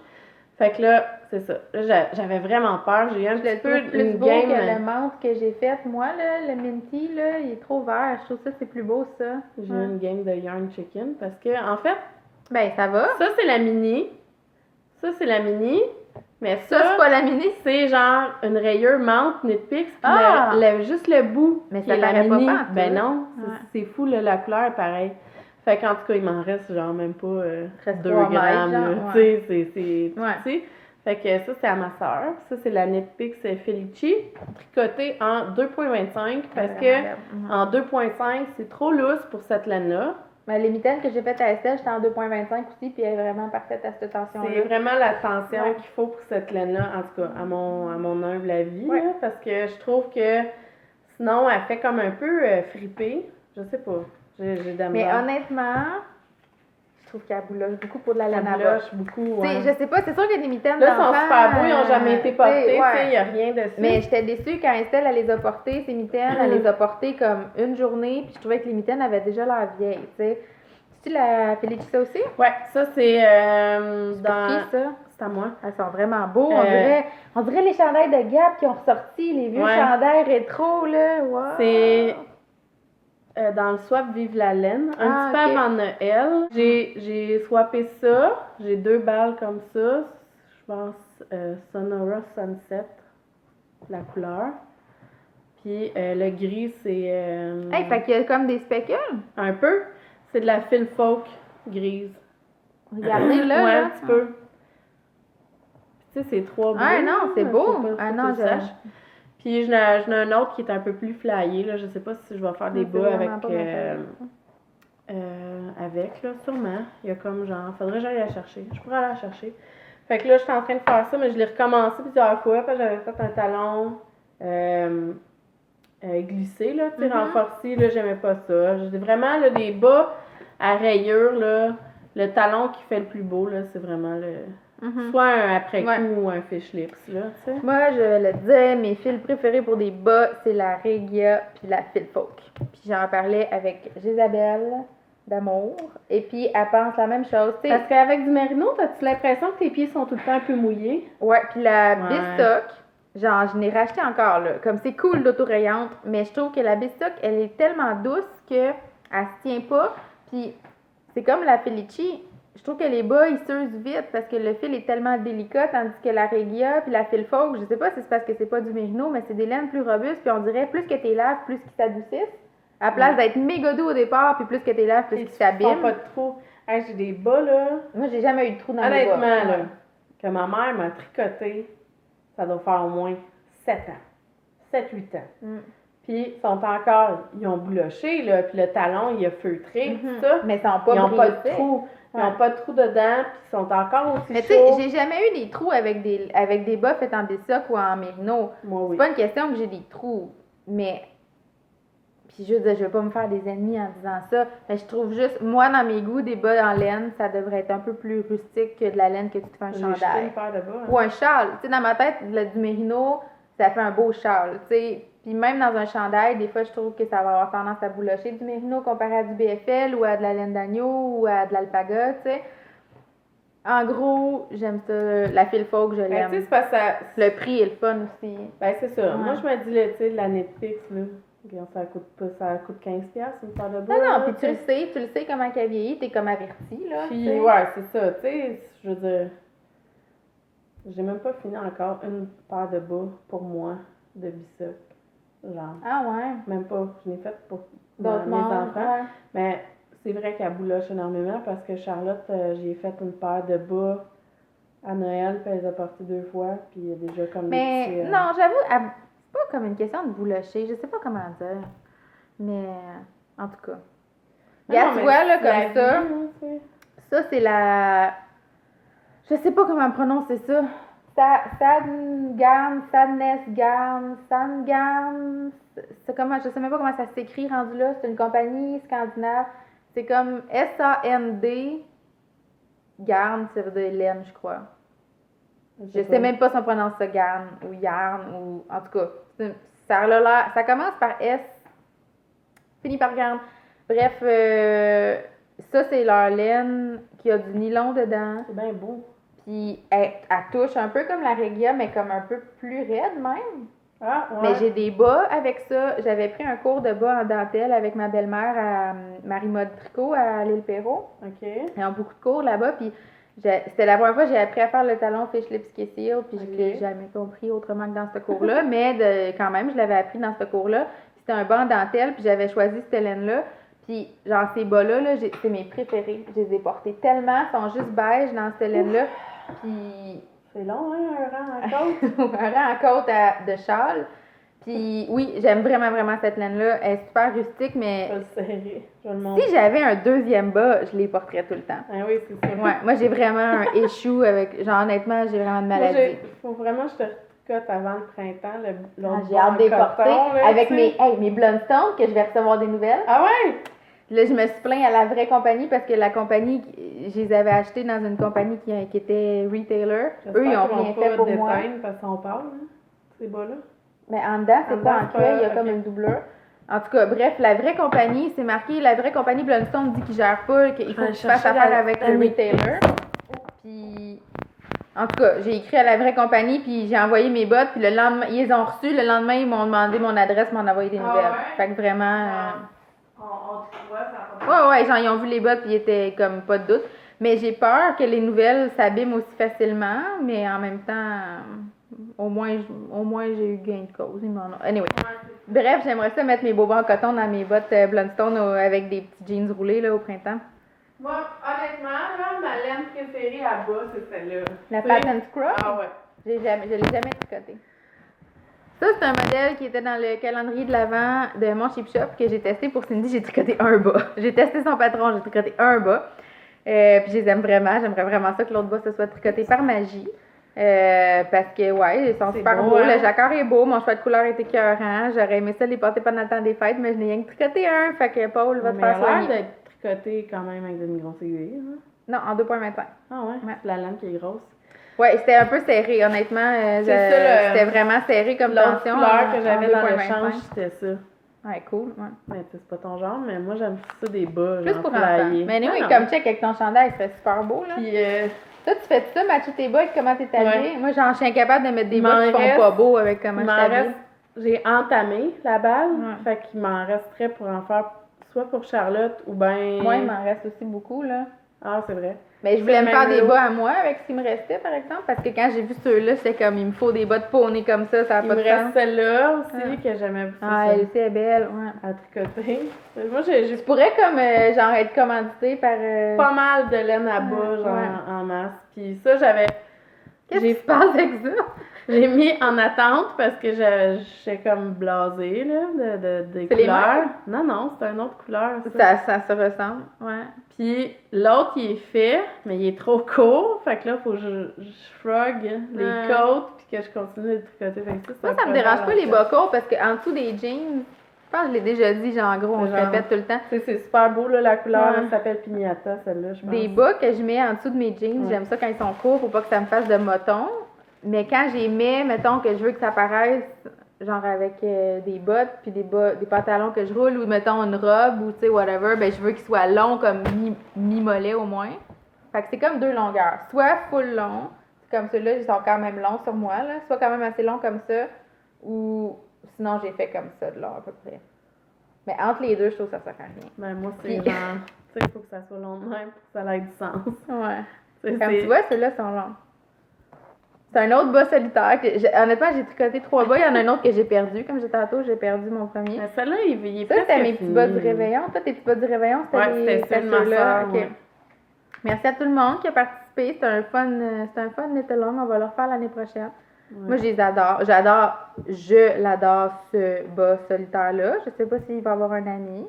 Fait que là, c'est ça. Là, j'avais vraiment peur. J'ai eu un petit peu plus beau que le menthe que j'ai fait. Moi, là, le minty, là, il est trop vert. Je trouve ça, c'est plus beau, ça. J'ai eu une game de Yarn Chicken parce que, en fait... Ben, ça va. Ça, c'est la mini. Ça, c'est la mini. Mais ça c'est pas la mini. C'est genre une rayure menthe Knitpicks. Juste le bout. Mais ça la mini. Pas ben non. C'est fou, là, la couleur est pareille. Fait qu'en tout cas, il m'en reste genre même pas 2 grammes. Tu sais, fait que ça, c'est à ma soeur. Ça, c'est la Knitpicks Felici, tricotée en 2.25 parce que en 2.5, c'est trop lousse pour cette laine-là. Mais les mitaines que j'ai faites à Estelle, j'étais en 2.25 aussi, puis elle est vraiment parfaite à cette tension-là. C'est vraiment la tension qu'il faut pour cette laine-là, en tout cas, à mon humble avis, là, parce que je trouve que sinon, elle fait comme un peu fripée. Je sais pas. Mais honnêtement, je trouve qu'elle bouloche beaucoup pour de la laine à bouloche beaucoup, Je sais pas, c'est sûr qu'il y a des mitaines là, sont super beaux, ils n'ont jamais été portés, il n'y a rien dessus. Mais j'étais déçue quand Estelle, elle les a portés, ces mitaines, elle les a portées comme une journée, puis je trouvais que les mitaines avaient déjà l'air vieilles, tu sais. Tu la Felici ça aussi? Ouais, ça c'est dans... qui, ça? C'est à moi. Elles sont vraiment beaux, on dirait les chandails de Gap qui ont ressorti, les vieux chandails rétro, là, wow. C'est... dans le swap Vive la laine, un petit peu avant Noël. J'ai swappé ça, j'ai 2 balles comme ça, je pense Sonora Sunset, la couleur. Puis le gris, c'est... fait qu'il y a comme des speckles? Un peu, c'est de la Phil Folk grise. Regardez là, ouais, là. Un petit peu. Tu sais, c'est 3 bleus. Ah non, c'est beau! Non, Puis j'en ai un autre qui est un peu plus flyé, là. Je sais pas si je vais faire des bas avec, là, sûrement. Il y a comme genre, faudrait que j'aille la chercher. Je pourrais aller la chercher. Fait que là, je suis en train de faire ça, mais je l'ai recommencé plusieurs fois, parce que j'avais fait un talon glissé, là, tu sais, renforcé, là, j'aimais pas ça. J'ai vraiment, là, des bas à rayures, là, le talon qui fait le plus beau, là, c'est vraiment soit un après-coup ou un fish lips, là, tu sais. Moi, je le disais, mes fils préférés pour des bas, c'est la Regia puis la Phil Folk. Puis j'en parlais avec Gisabelle d'Amour, et puis elle pense la même chose, tu sais. Parce qu'avec du merino, t'as-tu l'impression que tes pieds sont tout le temps un peu mouillés? Ouais, puis la bistock, genre, je n'ai racheté encore, là. Comme c'est cool d'autorayante, mais je trouve que la bistock, elle est tellement douce que elle se tient pas. Puis c'est comme la Felici. Je trouve que les bas, ils s'usent vite parce que le fil est tellement délicat, tandis que la Regia puis la Phil Folk, je sais pas si c'est parce que c'est pas du merino, mais c'est des laines plus robustes, puis on dirait plus que t'es laves, plus qu'ils s'adoucissent. À la place d'être méga doux au départ, puis plus que t'es laves, plus qu'ils s'abîment. Pas de trou. Hey, j'ai des bas, là. Moi, j'ai jamais eu de trou dans les bas. Honnêtement, là, ouais. que ma mère m'a tricoté, ça doit faire au moins 7 ans. 7-8 ans. Puis, ils ont bouloché, là, puis le talon, il a feutré, tout ça. Mais ils n'ont pas de trou. Ils n'ont pas de trou dedans, puis ils sont encore aussi chauds. Mais tu sais, j'ai jamais eu des trous avec des bas faits en bistock ou en mérino. Moi, oui. C'est pas une question que j'ai des trous, mais... Puis Puis je veux dire, je vais pas me faire des ennemis en disant ça, mais je trouve juste, moi, dans mes goûts, des bas en laine, ça devrait être un peu plus rustique que de la laine que tu te fais un chandail. Une paire de bas, hein. Ou un châle. Tu sais, dans ma tête, du mérino, ça fait un beau châle, tu sais. Puis même dans un chandail, des fois, je trouve que ça va avoir tendance à boulocher du mérino comparé à du BFL ou à de la laine d'agneau ou à de l'alpaga, tu sais. En gros, j'aime ça. La fil folk, je l'aime. Tu sais, c'est parce que ça... Le prix est le fun aussi. Ben, c'est ça. Ouais. Moi, je me dis, là, tu sais, la Netflix, là, regarde, ça coûte 15$ une paire de bas. Non, puis tu le sais comment qu'elle vieillit, t'es comme averti, là. Puis, t'sais. ouais, c'est ça, tu sais, je veux dire, j'ai même pas fini encore une paire de bas pour moi, de bicep, genre. Ah ouais? Même pas, je l'ai faite pour D'autres mes mondes, enfants. ouais. Mais c'est vrai qu'elle bouloche énormément parce que Charlotte, j'ai fait une paire de bas à Noël, puis elle les a portés 2 fois, puis il y a déjà comme Mais des petits... non, j'avoue, c'est pas comme une question de boulocher, je sais pas comment dire. Mais en tout cas. Regarde, tu vois, là, comme ça. Ça, c'est la. Je sais pas comment prononcer ça. Sandgarn. C'est comment, je sais même pas comment ça s'écrit rendu là. C'est une compagnie scandinave. C'est comme S-A-N-D. Garn, ça veut dire laine, je crois. Je sais même pas si on prononce ça garn ou yarn ou. En tout cas, ça a l'air. Ça commence par S, finit par garn. Bref, ça, c'est leur laine qui a du nylon dedans. C'est bien beau. Puis elle touche un peu comme la Regia, mais comme un peu plus raide même. Ah, ouais. Mais j'ai des bas avec ça. J'avais pris un cours de bas en dentelle avec ma belle-mère à Marie-Mode Tricot à l'île Perrault. OK. Ils ont beaucoup de cours là-bas. Puis c'était la première fois que j'ai appris à faire le talon Fish Lips Seal. Puis je l'ai jamais compris autrement que dans ce cours-là. Mais quand même, je l'avais appris dans ce cours-là. C'était un bas en dentelle. Puis j'avais choisi cette laine-là. Puis, genre, ces bas-là, c'est mes préférés. Je les ai portés tellement. Ils sont juste beige dans cette laine-là. Puis... C'est long, hein, un rang en côte? un rang en côte de châle. Puis, oui, j'aime vraiment, vraiment cette laine-là. Elle est super rustique, mais... Je vais le serrer. Je vais le montrer. Si j'avais un deuxième bas, je les porterais tout le temps. Ah oui, c'est ça. Ouais, moi, j'ai vraiment un issue avec... Genre, honnêtement, j'ai vraiment de maladie. Il faut vraiment que je te tricote avant le printemps. J'ai hâte de les porter. Avec mes Blundstone, que je vais recevoir des nouvelles. Ah ouais? Là, je me suis plaint à la vraie compagnie parce que la compagnie, je les avais achetés dans une compagnie qui était retailer. Eux, ils ont rien fait pour moi. Parce qu'on parle, hein, ces bas-là. Mais en dedans, c'est pas en cuir, il y a comme une doubleur. En tout cas, bref, la vraie compagnie, c'est marqué, la vraie compagnie Blundstone dit qu'ils gèrent pas, qu'il faut que tu fasses affaire avec le retailer. Puis, en tout cas, j'ai écrit à la vraie compagnie, puis j'ai envoyé mes bottes, puis le lendemain, ils les ont reçues. Le lendemain, ils m'ont demandé mon adresse, m'ont envoyé des nouvelles. Ouais? Fait que vraiment... On te voit, ça va. Ouais, genre, ils ont vu les bottes, puis ils étaient comme pas de doute. Mais j'ai peur que les nouvelles s'abîment aussi facilement, mais en même temps, au moins j'ai eu gain de cause. Anyway. Bref, j'aimerais ça mettre mes bobas en coton dans mes bottes Blundstone avec des petits jeans roulés là, au printemps. Moi, honnêtement, là, ma laine préférée à bas, c'est celle-là. La Patent Scrub? Ah ouais. Je l'ai jamais tricotée. Ça, c'est un modèle qui était dans le calendrier de l'Avent de mon Cheap Shop que j'ai testé pour Cindy. J'ai tricoté un bas. J'ai testé son patron, j'ai tricoté un bas. Puis je les aime vraiment. J'aimerais vraiment ça que l'autre bas se soit tricoté par magie. Parce que, ouais, ils sont super beaux. Hein? Le jacquard est beau. Mon choix de couleur est écœurant. J'aurais aimé ça les porter pendant le temps des fêtes, mais je n'ai rien que tricoté un. Fait que Paul va te faire soigner. Mais d'être tricoté quand même avec une grosse aiguille. Hein? Non, en 2,25. Ah ouais? C'est la laine qui est grosse. Ouais, c'était un peu serré, honnêtement. C'était vraiment serré comme tension. La couleur que j'avais dans le change, c'était ça. Ouais, cool. Ouais. Mais c'est pas ton genre, mais moi j'aime ça des bas. Plus pour enfants. Mais anyway, comme check avec ton chandail, il serait super beau. Là. Puis, toi, tu fais ça, matcher tes bas avec comment t'es habillée? Ouais. Moi, je suis incapable de mettre des bas qui font pas beau avec comment je t'habille. J'ai entamé la balle, fait qu'il m'en resterait pour en faire soit pour Charlotte ou ben. Moi, il m'en reste aussi beaucoup, là. Ah, c'est vrai. Mais je voulais me faire des bas à moi avec ce qui me restait, par exemple, parce que quand j'ai vu ceux-là, c'était comme, il me faut des bas de poney comme ça n'a pas de sens. Il me reste celle-là aussi que j'aimais beaucoup. Ah, elle aussi est belle, ouais. À tricoter. Moi, je pourrais comme, genre, être commanditée par... Pas mal de laine à bas, genre, en masse. Puis ça, j'avais... Qu'est-ce qui se passe avec ça? J'ai mis en attente parce que j'étais comme blasée, là, des couleurs. Non, c'est une autre couleur. Ça se ressemble, ouais. Puis l'autre, il est fait, mais il est trop court. Fait que là, il faut que je shrug les côtes puis que je continue de tricoter. Fait que moi, ça me dérange pas les bas courts parce qu'en dessous des jeans, je pense que je l'ai déjà dit, genre, en gros, on se Genre, répète tout le temps. C'est super beau, là, la couleur, Ouais. là, ça s'appelle Pignata, celle-là, je pense. Des bas que je mets en dessous de mes jeans, j'aime ça quand ils sont courts pour pas que ça me fasse de moton. Mais quand j'y mets, mettons que je veux que ça paraisse, genre avec des bottes, puis des pantalons que je roule, ou mettons une robe, ou tu sais, whatever, ben je veux qu'ils soient longs comme mi-mollet au moins. Fait que c'est comme deux longueurs. Soit full long, comme ceux-là, ils sont quand même longs sur moi, là. Soit quand même assez long comme ça, ou sinon j'ai fait comme ça de long à peu près. Mais entre les deux, je trouve que ça sert à rien. Ben, moi, c'est Puis- genre, tu sais, il faut que ça soit long de même pour que ça ait du sens. Ouais. Tu sais, Comme tu vois, ceux-là sont longs. C'est un autre bas solitaire. Honnêtement, j'ai tricoté 3 bas. Il y en a un autre que j'ai perdu. Comme j'ai tantôt, j'ai perdu mon premier. Mais celle-là, il est Ça, presque c'était mes petits fini. bas du réveillon. Toi, tes petits bas du réveillon, c'était Ouais, c'était ceux de ma ceux-là. sœur, Ok. ouais. Merci à tout le monde qui a participé. C'était un fun été long. On va le refaire l'année prochaine. Ouais. Moi, je les adore. Je l'adore, ce bas solitaire-là. Je sais pas s'il va avoir un ami.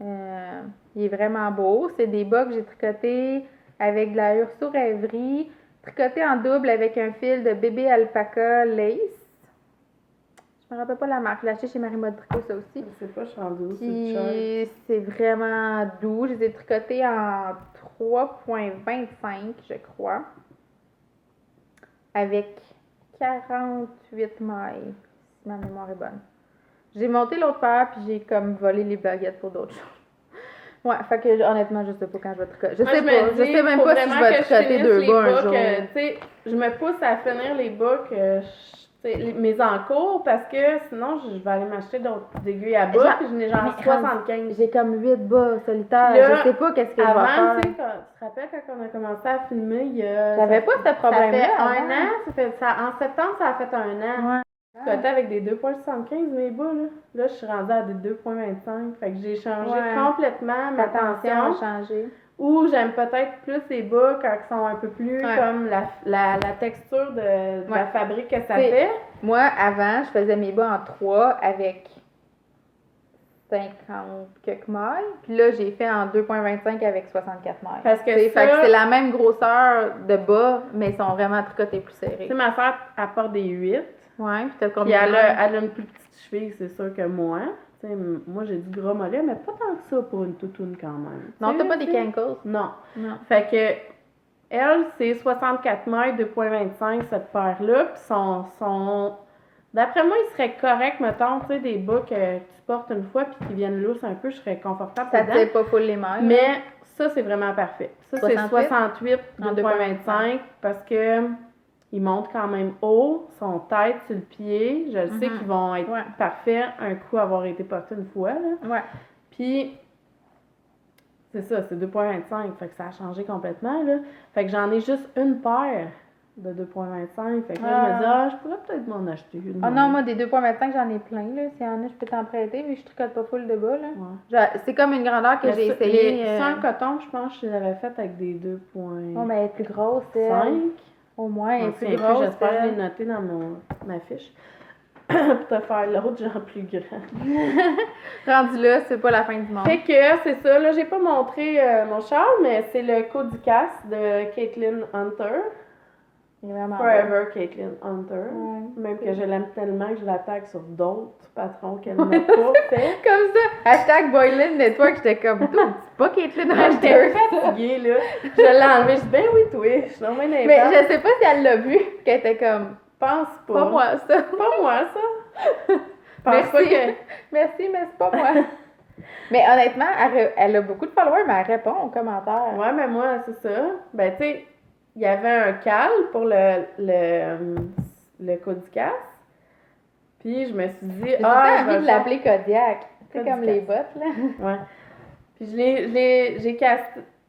Il est vraiment beau. C'est des bas que j'ai tricotés avec de la Urso Rêverie, tricoté en double avec un fil de bébé alpaca lace. Je me rappelle pas la marque. Je l'ai acheté chez Marie Mode Tricot, ça aussi. Je sais pas, je suis rendue où, c'est le short. Puis c'est vraiment doux. Je les ai tricotés en 3,25, je crois. Avec 48 mailles, si ma mémoire est bonne. J'ai monté l'autre paire, puis j'ai comme volé les baguettes pour d'autres choses. Ouais, fait que honnêtement, je sais pas quand je vais tricoter. Je Moi, sais me pas. Je dis, sais même faut pas si je vraiment vais que tricoter finisse 2 les bas un jour. tu sais, je me pousse à finir les bas que mes encours parce que sinon, je vais aller m'acheter d'autres aiguilles à bas, Genre, puis j'en ai genre mais 75. J'ai comme 8 bas solitaires. Puis là, Je sais pas qu'est-ce que je vais Avant, faire. tu sais, tu te rappelles quand on a commencé à filmer, il y a... J'avais pas ce problème-là. Ça fait avant. un an, en septembre, ça a fait un an. Ouais. Je tricotais avec des 2,75 mes bas, là. Là, je suis rendue à des 2,25. Fait que j'ai changé Ouais. complètement ma Attention a tension. changé. Ou j'aime peut-être plus les bas quand ils sont un peu plus Ouais. comme la texture de la fabrique que ça T'sais, fait. Moi, avant, je faisais mes bas en 3 avec 50 quelques mailles. Puis là, j'ai fait en 2,25 avec 64 mailles. Parce que T'sais, ça- fait que c'est la même grosseur de bas, mais ils sont vraiment tricotés plus Tu serrés. sais, ma soeur apporte des 8. Ouais, puis t'as Puis combien de elle mailles? a une plus petite cheville, c'est sûr que moi. Tu sais, moi, j'ai du gras mollet, mais pas tant que ça pour une toutoune quand même. Non, Tu t'as sais, pas des tu sais. cankles? Non. Non. Fait que, elle, c'est 64 mailles, 2,25 cette paire-là. Puis son... D'après moi, il serait correct, mettons, tu sais, des bas que tu portes une fois puis qui viennent lousses un peu, je serais confortable Ça dedans. tire pas full les mailles. Mais ça, c'est vraiment parfait. Ça, c'est 68, 68, en 2,25 parce que ils montent quand même haut, sont tête sur le pied. Je sais qu'ils vont être parfaits un coup avoir été portés une fois. Là. Ouais. Puis, c'est ça, c'est 2,25. Fait que ça a changé complètement. Là. Fait que j'en ai juste une paire de 2,25. Fait que là, je me dis, je pourrais peut-être m'en acheter une. Ah non, moi, des 2,25, j'en ai plein, là. S'il y en a, je peux t'en prêter, mais je tricote pas full de bas, là. Ouais. C'est comme une grandeur que Mais j'ai ça, essayé. sans coton, je pense que je l'avais faite avec des 2,5. Oh, mais elle est plus grosse, elle. Au moins, elle est plus grosse. J'espère que je l'ai elle. noté dans ma fiche. Pour te faire l'autre, genre plus grand. Rendu là, c'est pas la fin du monde. Fait que c'est ça, là, j'ai pas montré mon châle, mais c'est le Codicas de Caitlin Hunter. Il est vraiment Forever Caitlin Hunter. Ouais. Même que je l'aime tellement que je l'attaque sur d'autres patrons qu'elle n'a pas fait. Comme ça, hashtag Boylan Network, j'étais comme, tout, c'est pas Caitlin J'étais Hunter. fatiguée, là. Je l'ai enlevé, je dis, ben oui, toi, je suis dans mes Mais je sais pas si elle l'a vu, qu'elle était comme, pense pas. pas moi, ça. Pas moi, ça. Pense Merci. pas que... Merci, mais c'est pas moi. Mais honnêtement, elle a beaucoup de followers, mais elle répond aux commentaires. Ouais, mais moi, c'est ça. Ben, tu sais, il y avait un cal pour le Codicas. Puis je me suis dit, J'ai tout le temps je envie vais de faire- l'appeler Kodiak. C'est Kodiak. comme les bottes, là. Ouais. Puis j'ai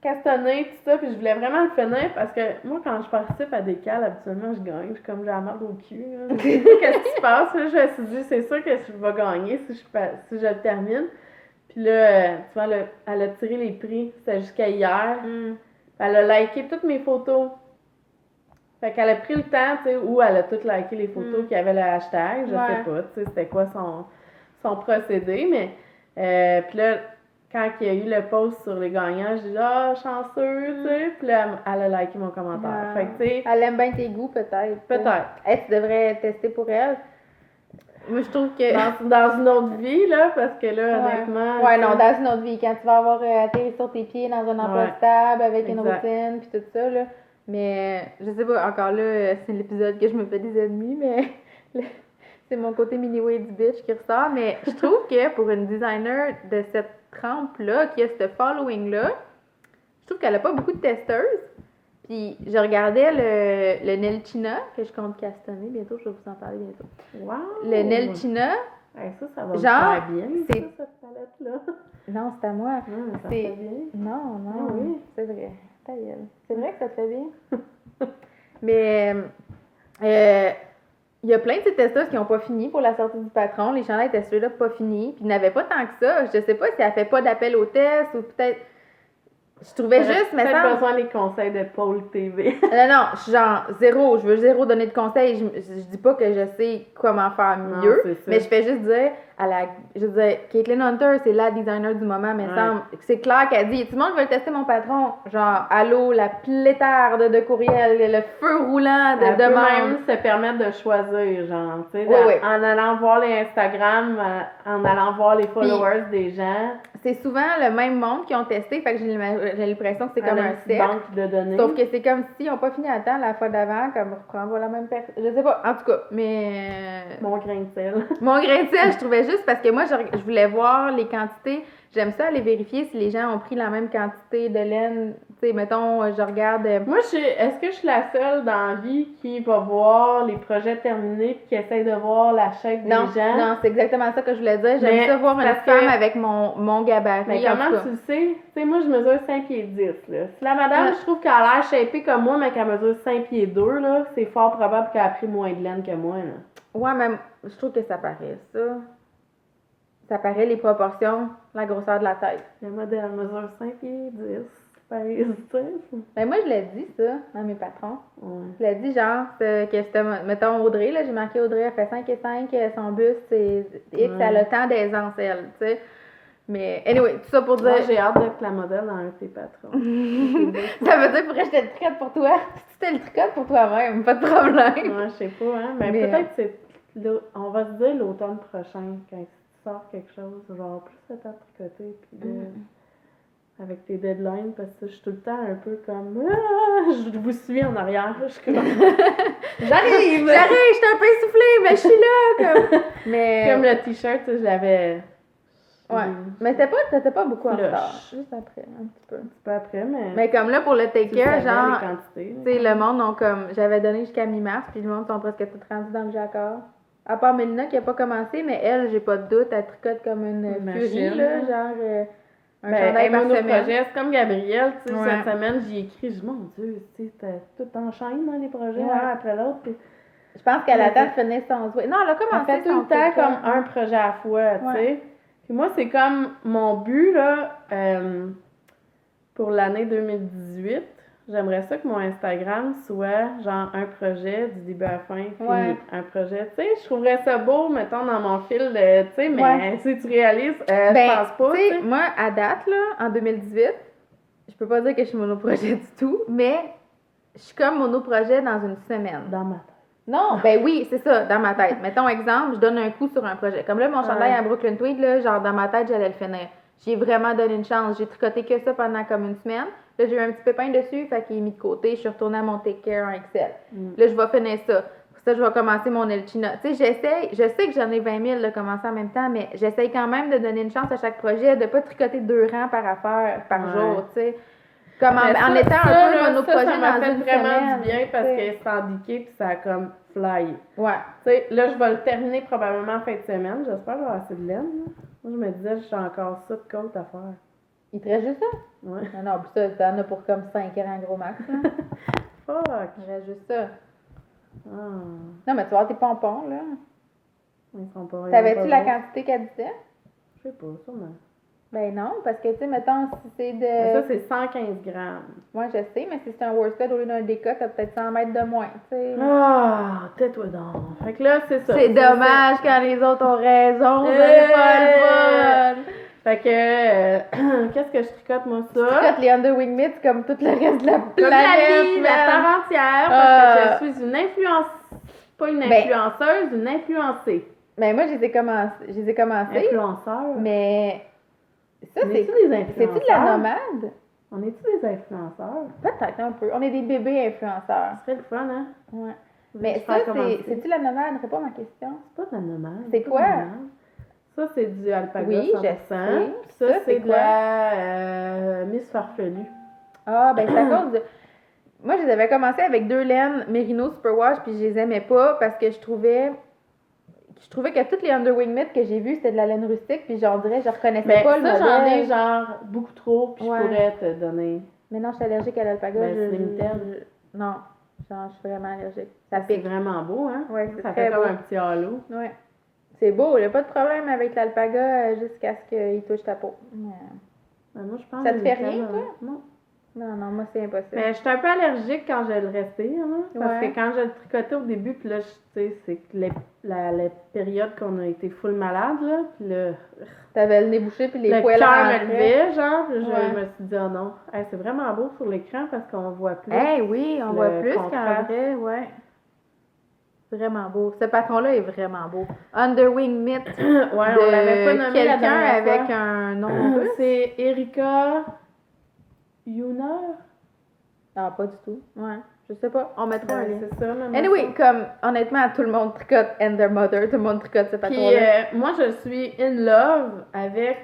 castonné tout ça, puis je voulais vraiment le finir parce que moi, quand je participe à des cales, habituellement, je gagne. Je suis comme j'ai la merde au cul. Là. Je sais pas qu'est-ce qui se passe. Là, je me suis dit, c'est sûr que je vais gagner si je le termine. Puis là, tu vois, elle a tiré les prix. C'était jusqu'à hier. Elle a liké toutes mes photos. Fait qu'elle a pris le temps, tu sais, où elle a toutes liké les photos qui avaient le hashtag. Je sais pas, tu sais, c'était quoi son procédé. Mais, puis là, quand il y a eu le post sur les gagnants, j'ai dit, chanceux, tu sais. Puis là, elle a liké mon commentaire. Fait que, tu sais, Elle aime bien tes goûts, peut-être. peut-être. Hey, tu devrais tester pour elle. Moi, je trouve que... Dans une autre vie, là, parce que là, honnêtement... Ouais, non, dans une autre vie, quand tu vas avoir atterri sur tes pieds dans un emploi stable, avec une routine, puis tout ça, là. Mais, je sais pas, encore là, c'est l'épisode que je me fais des ennemis, mais c'est mon côté mini-way du bitch qui ressort. Mais je trouve que pour une designer de cette trempe-là, qui a ce following-là, je trouve qu'elle a pas beaucoup de testeuses. Puis je regardais le Nelchina, que je compte castonner bientôt, je vais vous en parler bientôt. Wow! Le Nelchina. Ça va me faire bien, c'est... ça, cette palette-là. Non, c'est à moi. Ça fait bien. Non, Ah, oui. c'est vrai. Ta gueule. C'est vrai que ça te fait bien. Mais il y a plein de ces testeuses qui n'ont pas fini pour la sortie du patron. Les chandails étaient ceux-là pas finis. Puis ils n'avaient pas tant que ça. Je sais pas si elle fait pas d'appel au test ou peut-être. Je trouvais juste, mais ça. Besoin des conseils de Paul TV. Non, je suis genre zéro. Je veux zéro donner de conseils. Je dis pas que je sais comment faire mieux. Non, mais je fais juste dire je veux dire, Caitlin Hunter, c'est la designer du moment, mais semble. C'est clair qu'elle dit, tout le monde veut tester mon patron. Genre, allô, la plétarde de courriels, le feu roulant de demandes. Même se permettre de choisir, genre, tu sais, en allant voir les Instagram, en allant voir les followers des gens. C'est souvent le même monde qui ont testé, fait que j'ai l'impression que c'est comme un cercle. Banque de données. Sauf que c'est comme s'ils n'ont pas fini à temps la fois d'avant, comme reprendre la même personne. Je sais pas, en tout cas, mais. Mon grain de sel. Mon grain de sel, je trouvais juste parce que moi, je voulais voir les quantités. J'aime ça aller vérifier si les gens ont pris la même quantité de laine. Tu sais, mettons, je regarde. Moi, est-ce que je suis la seule dans la vie qui va voir les projets terminés et qui essaye de voir la shape des gens? Non, c'est exactement ça que je voulais dire. J'aime ça voir une femme avec mon gabarit. Mais comment tu le sais? Tu sais, moi, je mesure 5 pieds 10. Là. Si la madame, je trouve qu'elle a l'air shapée comme moi, mais qu'elle mesure 5 pieds 2, là, c'est fort probable qu'elle a pris moins de laine que moi. Là. Ouais, mais je trouve que ça paraît, ça. Ça paraît les proportions, la grosseur de la tête. La modèle mesure 5 pieds 10. Paris, ben moi, je l'ai dit, ça, dans mes patrons. Ouais. Je l'ai dit, genre, que c'était, mettons, Audrey, là, j'ai marqué Audrey, elle fait 5 et 5, son buste, c'est X, elle a le temps d'aisance, elle, tu sais. Mais, anyway, tout ça pour dire... Moi, j'ai hâte d'être la modèle dans un de tes patrons. Ça veut dire qu'il faudrait que je te le tricote pour toi. Si tu te le tricotes pour toi-même, pas de problème. Ouais, je sais pas, hein, mais peut-être c'est... On va se dire l'automne prochain, quand tu sors quelque chose, genre, plus de temps de tricoter, puis de... Avec tes deadlines, parce que je suis tout le temps un peu comme je vous suis en arrière, je suis comme j'arrive, je suis un peu essoufflée, mais je suis là comme mais comme le t-shirt, je l'avais mais t'étais pas beaucoup en retard, juste après un petit peu après, mais comme là pour le take care, genre tu sais le monde ont comme j'avais donné jusqu'à mi-mars, puis le monde sont presque tous rendus dans le jacquard. À part Mélina qui a pas commencé, mais elle, j'ai pas de doute, elle tricote comme une furie là, genre projet, c'est comme Gabrielle, tu sais, cette semaine, j'ai écrit, mon Dieu, tu sais, tout enchaîne dans les projets, un après l'autre. Puis... Je pense qu'elle attend de finir son... Non, elle a commencé elle fait tout le temps comme un projet à la fois, tu sais. Puis moi, c'est comme mon but, là, pour l'année 2018, j'aimerais ça que mon Instagram soit genre un projet du début à la fin, puis un projet, tu sais, je trouverais ça beau, mettons, dans mon fil, tu sais, mais si tu réalises, je pense pas, tu sais. Moi, à date, là, en 2018, je peux pas dire que je suis monoprojet du tout, mais je suis comme monoprojet dans une semaine. Dans ma tête. Non, ben oui, c'est ça, dans ma tête. Mettons exemple, je donne un coup sur un projet. Comme là, mon chandail à Brooklyn Tweed, là, genre dans ma tête, j'allais le finir. J'ai vraiment donné une chance. J'ai tricoté que ça pendant comme une semaine. Là, j'ai eu un petit pépin dessus, fait qu'il est mis de côté. Je suis retournée à mon Take Care en Excel. Là, je vais finir ça. Pour ça, je vais commencer mon Elchina. Tu sais, je sais que j'en ai 20 000 de commencer en même temps, mais j'essaye quand même de donner une chance à chaque projet, de pas tricoter 2 rangs par affaire, par jour, tu sais. Comme en étant un peu monoprojet ça m'a dans fait une vraiment semaine, du bien parce que c'est indiqué puis ça a comme fly. Ouais. Tu sais, là, je vais le terminer probablement en fin de semaine. J'espère avoir assez de laine. Là. Moi, je me disais, j'ai encore ça de côte à faire. Il te reste juste ça? Ouais. Non, puis ça, t'en as pour comme 5 rangs gros max. Fuck! Il reste juste ça. Ah. Non, mais tu vas avoir tes pompons, là. Ils sont pas... Savais-tu la quantité qu'elle disait? Je sais pas, sûrement. Ben non, parce que, tu sais, mettons, si c'est de... Mais ça, c'est 115 grammes. Moi, je sais, mais si c'est un worsted au lieu d'un déca, t'as peut-être 100 mètres de moins, tu sais. Ah, tais-toi donc. Fait que là, c'est ça. C'est dommage quand les autres ont raison, c'est pas le fun. Fait que, qu'est-ce que je tricote, moi, ça? Je tricote les Underwing Mitts comme tout le reste de la planète. Comme la vie, la terre entière, parce que je suis une pas une influenceuse, une influencée. Ben moi, je les ai commencés, Influenceurs. mais ça, On est-tu des influenceurs? c'est-tu de la nomade? On est-tu des influenceurs? Peut-être un peu. On est des bébés influenceurs. Ce serait le fun, hein? Ouais. Vous Mais voulez ça, faire commencer? c'est-tu la nomade? Réponds à ma question. C'est pas de la nomade. C'est pas quoi? de la nomade. Ça, c'est du alpaga, Oui, 100%. je sais. Puis ça, c'est de quoi? la Miss Farfelue. Ah, ben c'est à cause de... Moi, je les avais commencé avec 2 laines Merino Superwash, puis je les aimais pas parce que je trouvais que toutes les Underwing Myth que j'ai vues, c'était de la laine rustique, puis on dirait je reconnaissais Mais pas le ça, modèle. j'en ai genre beaucoup trop, puis Ouais. je pourrais te donner. Mais non, je suis allergique à l'alpaga. Ben, c'est limited. Non, genre, je suis vraiment allergique. Ça C'est pique. vraiment beau, hein? Ouais, c'est ça très fait comme beau. un petit halo. Ouais. C'est beau, il n'y a pas de problème avec l'alpaga jusqu'à ce qu'il touche ta peau. Ben, moi, je pense Ça te fait Limited, rien, toi? Non. Non, moi, c'est impossible. Mais je suis un peu allergique quand je le respire, hein, parce Ouais. que quand je le tricotais au début, puis là, tu sais, c'est que la période qu'on a été full malade, là, puis T'avais le nez bouché puis les le poils cœur rentraient. me levait, genre, puis je Ouais. me suis dit, oh non, hey, c'est vraiment beau sur l'écran parce qu'on voit plus. Eh oui, on le voit plus qu'en contraste. vrai, ouais. Vraiment beau. Ce patron-là est vraiment beau. Underwing Myth Ouais, on l'avait pas nommé la quelqu'un dernière avec fois. un nom russe. C'est Erika Yuner. Ah, pas du tout. Ouais, je sais pas. On mettra un lien. C'est ça, là. Anyway, comme, honnêtement, tout le monde tricote And Their Mother. Tout le monde tricote ce Puis patron-là. moi, je suis in love avec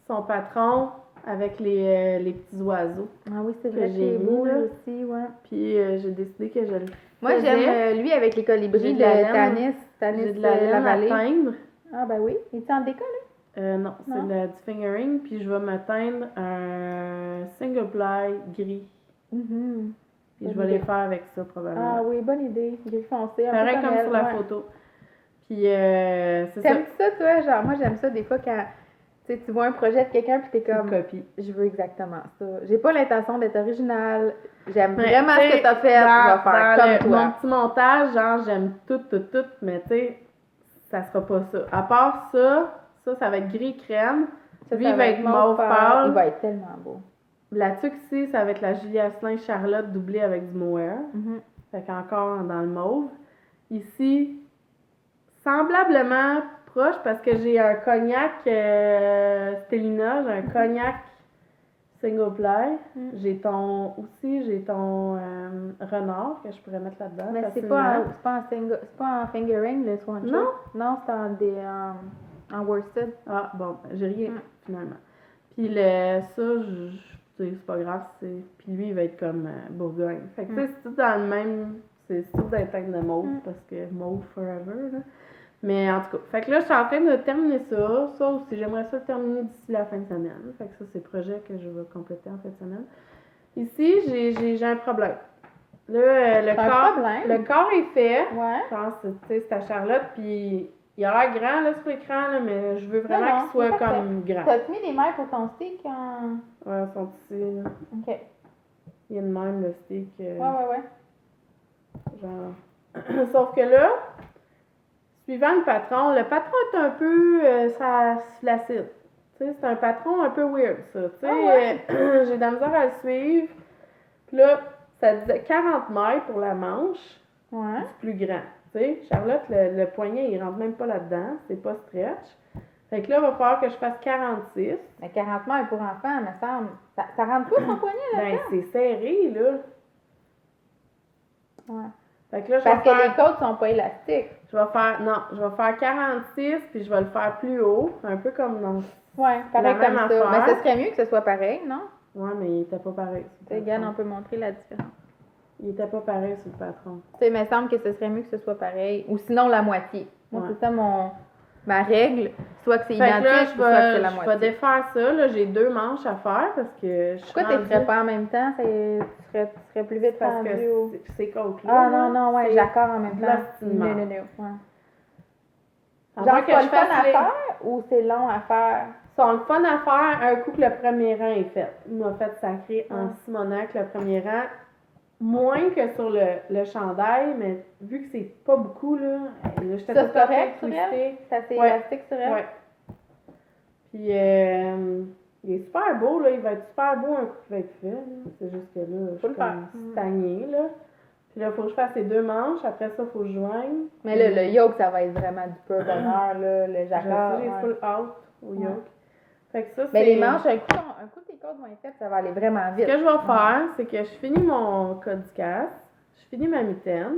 son patron, avec les petits oiseaux. Ah oui, c'est que vrai j'ai qu'il est mis, beau, là. lui aussi, ouais. Puis j'ai décidé que je le Moi, faisais. j'aime lui avec les J'ai colibris de de la laine. Tanis. Tanis J'ai de la laine à Lavallée. teindre. Ah, ben oui. Il est en déco, là? Non, c'est Non. du fingering. Puis je vais me teindre un single ply gris. Mhm. Puis je Bonne vais les idée. faire avec ça, probablement. Ah oui, bonne idée. Gris foncé. un Pareil peu comme elle, sur la ouais. photo. Puis c'est ça. T'aimes ça, toi? Genre, moi, j'aime ça des fois quand tu sais, tu vois un projet de quelqu'un puis t'es Une comme, copie. je veux exactement ça. J'ai pas l'intention d'être originale. J'aime Mais, vraiment t'sais, ce que t'as fait. Je vais faire dans comme toi. mon petit montage, genre, j'aime tout, mais tu sais, ça sera pas ça. À part ça va être gris crème. Ça, Lui, ça il va être mauve Il pâle. va être tellement beau. La tuque-ci, ça va être la Julie Asselin Charlotte doublée avec du mohair. Mhm. Fait qu'encore dans le mauve. Ici, semblablement proche parce que j'ai un cognac Stellina, j'ai un cognac single ply. Mm. J'ai ton renard que je pourrais mettre là-dedans. Mais c'est facilement. pas en fingering, le swan Non. Non, c'est en worsted. Ah bon, j'ai rien Mm. finalement. Puis tu sais, c'est pas grave, puis lui il va être comme Bourgogne. Fait que tu sais, c'est tout dans le même, c'est tout des teintes de mauve parce que mauve forever là. Mais en tout cas, fait que là je suis en train de terminer ça aussi, j'aimerais ça le terminer d'ici la fin de semaine. Fait que ça c'est le projet que je vais compléter en fin de semaine. Ici, j'ai un problème. Là, le corps est fait. Ouais. Je pense, tu sais, c'est à Charlotte, puis il a l'air grand là sur l'écran, là, mais je veux vraiment Non, qu'il soit c'est parfait. comme grand. T'as-tu mis des mailles pour ton stick en... Ouais, ils sont ici, là. Ok. Il y a de même le stick. Ouais. Genre. Sauf que là, suivant le patron est un peu flaccide. Tu sais, c'est un patron un peu weird, ça. Tu sais, j'ai de la misère à le suivre. Puis là, ça disait 40 mailles pour la manche. Ouais. C'est plus grand. Tu sais, Charlotte, le poignet, il rentre même pas là-dedans. C'est pas stretch. Fait que là, il va falloir que je fasse 46. Mais 40 mailles pour enfant, me semble. Ça rentre pas son poignet, là? Ben, c'est serré, là. Ouais. Fait que là, Parce que les côtes sont pas élastiques. Je vais faire 46, puis je vais le faire plus haut. Un peu comme dans... Ouais, pareil La comme même ça. affaire. Mais ce serait mieux que ce soit pareil, non? Ouais, mais il était pas pareil. Tu sais, regarde, on peut montrer la différence. Il était pas pareil sur le patron. Tu sais, il me semble que ce serait mieux que ce soit pareil. Ou sinon, la moitié. Moi, Ouais. c'est ça ma règle. Soit que c'est Fait que identique, là, soit que c'est la je vais moitié. défaire ça. Là, j'ai 2 manches à faire parce que je suis Pourquoi tu ne ferais pas en même temps? Tu serais plus vite parce rendu que au... c'est côtes là. Ah là, non, ouais, c'est j'accorde en même temps. blastimement. Non. Ouais. À Genre, moins c'est pas le fun fasse à les- faire ou c'est long à faire? sont le fun à faire un coup que le premier rang est fait. Il m'a fait sacrer en Ouais. Simonac le premier rang. Moins que sur le chandail, mais vu que c'est pas beaucoup, là j'étais Ça, tout c'est à correct fait sur elle? twistée. C'est assez Ouais. élastique sur elle? Ouais. Puis il est super beau, là. Il va être super beau un coup qu'il va être fait. Là. C'est juste que là, je Faut suis le faire. comme stagnée, là. Puis là, il faut que je fasse les 2 manches. Après ça, il faut que je joigne. Mais là, le yoke, ça va être vraiment du pur bonheur, là. Le jacquard. J'ai full out au yoke. Ouais. Fait que ça, Mais c'est... les manches, un coup tes côtes vont être faites, ça va aller vraiment vite. Ce que je vais faire, c'est que je finis mon code du casse, je finis ma mitaine,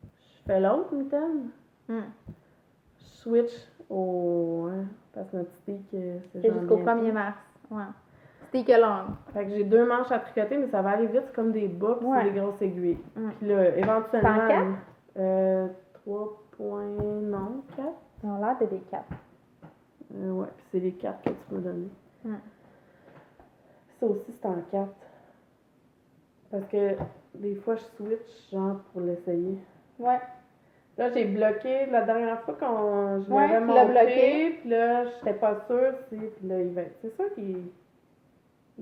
je fais l'autre mitaine, je switch au... parce que notre stick, c'est jusqu'au 1er mars. Ouais. Stick long. Fait que j'ai 2 manches à tricoter, mais ça va aller vite, c'est comme des bas, puis c'est des grosses aiguilles. Puis là, éventuellement... C'est en 3 points... non, 4? Ils ont l'air de des 4. Ouais, puis c'est les 4 que tu peux donner. Ça aussi, c'est en 4. Parce que des fois, je switch, genre, pour l'essayer. Ouais. Là, j'ai bloqué, la dernière fois quand je l'avais bloqué. puis là, j'étais pas sûre si... Puis là, c'est sûr qu'il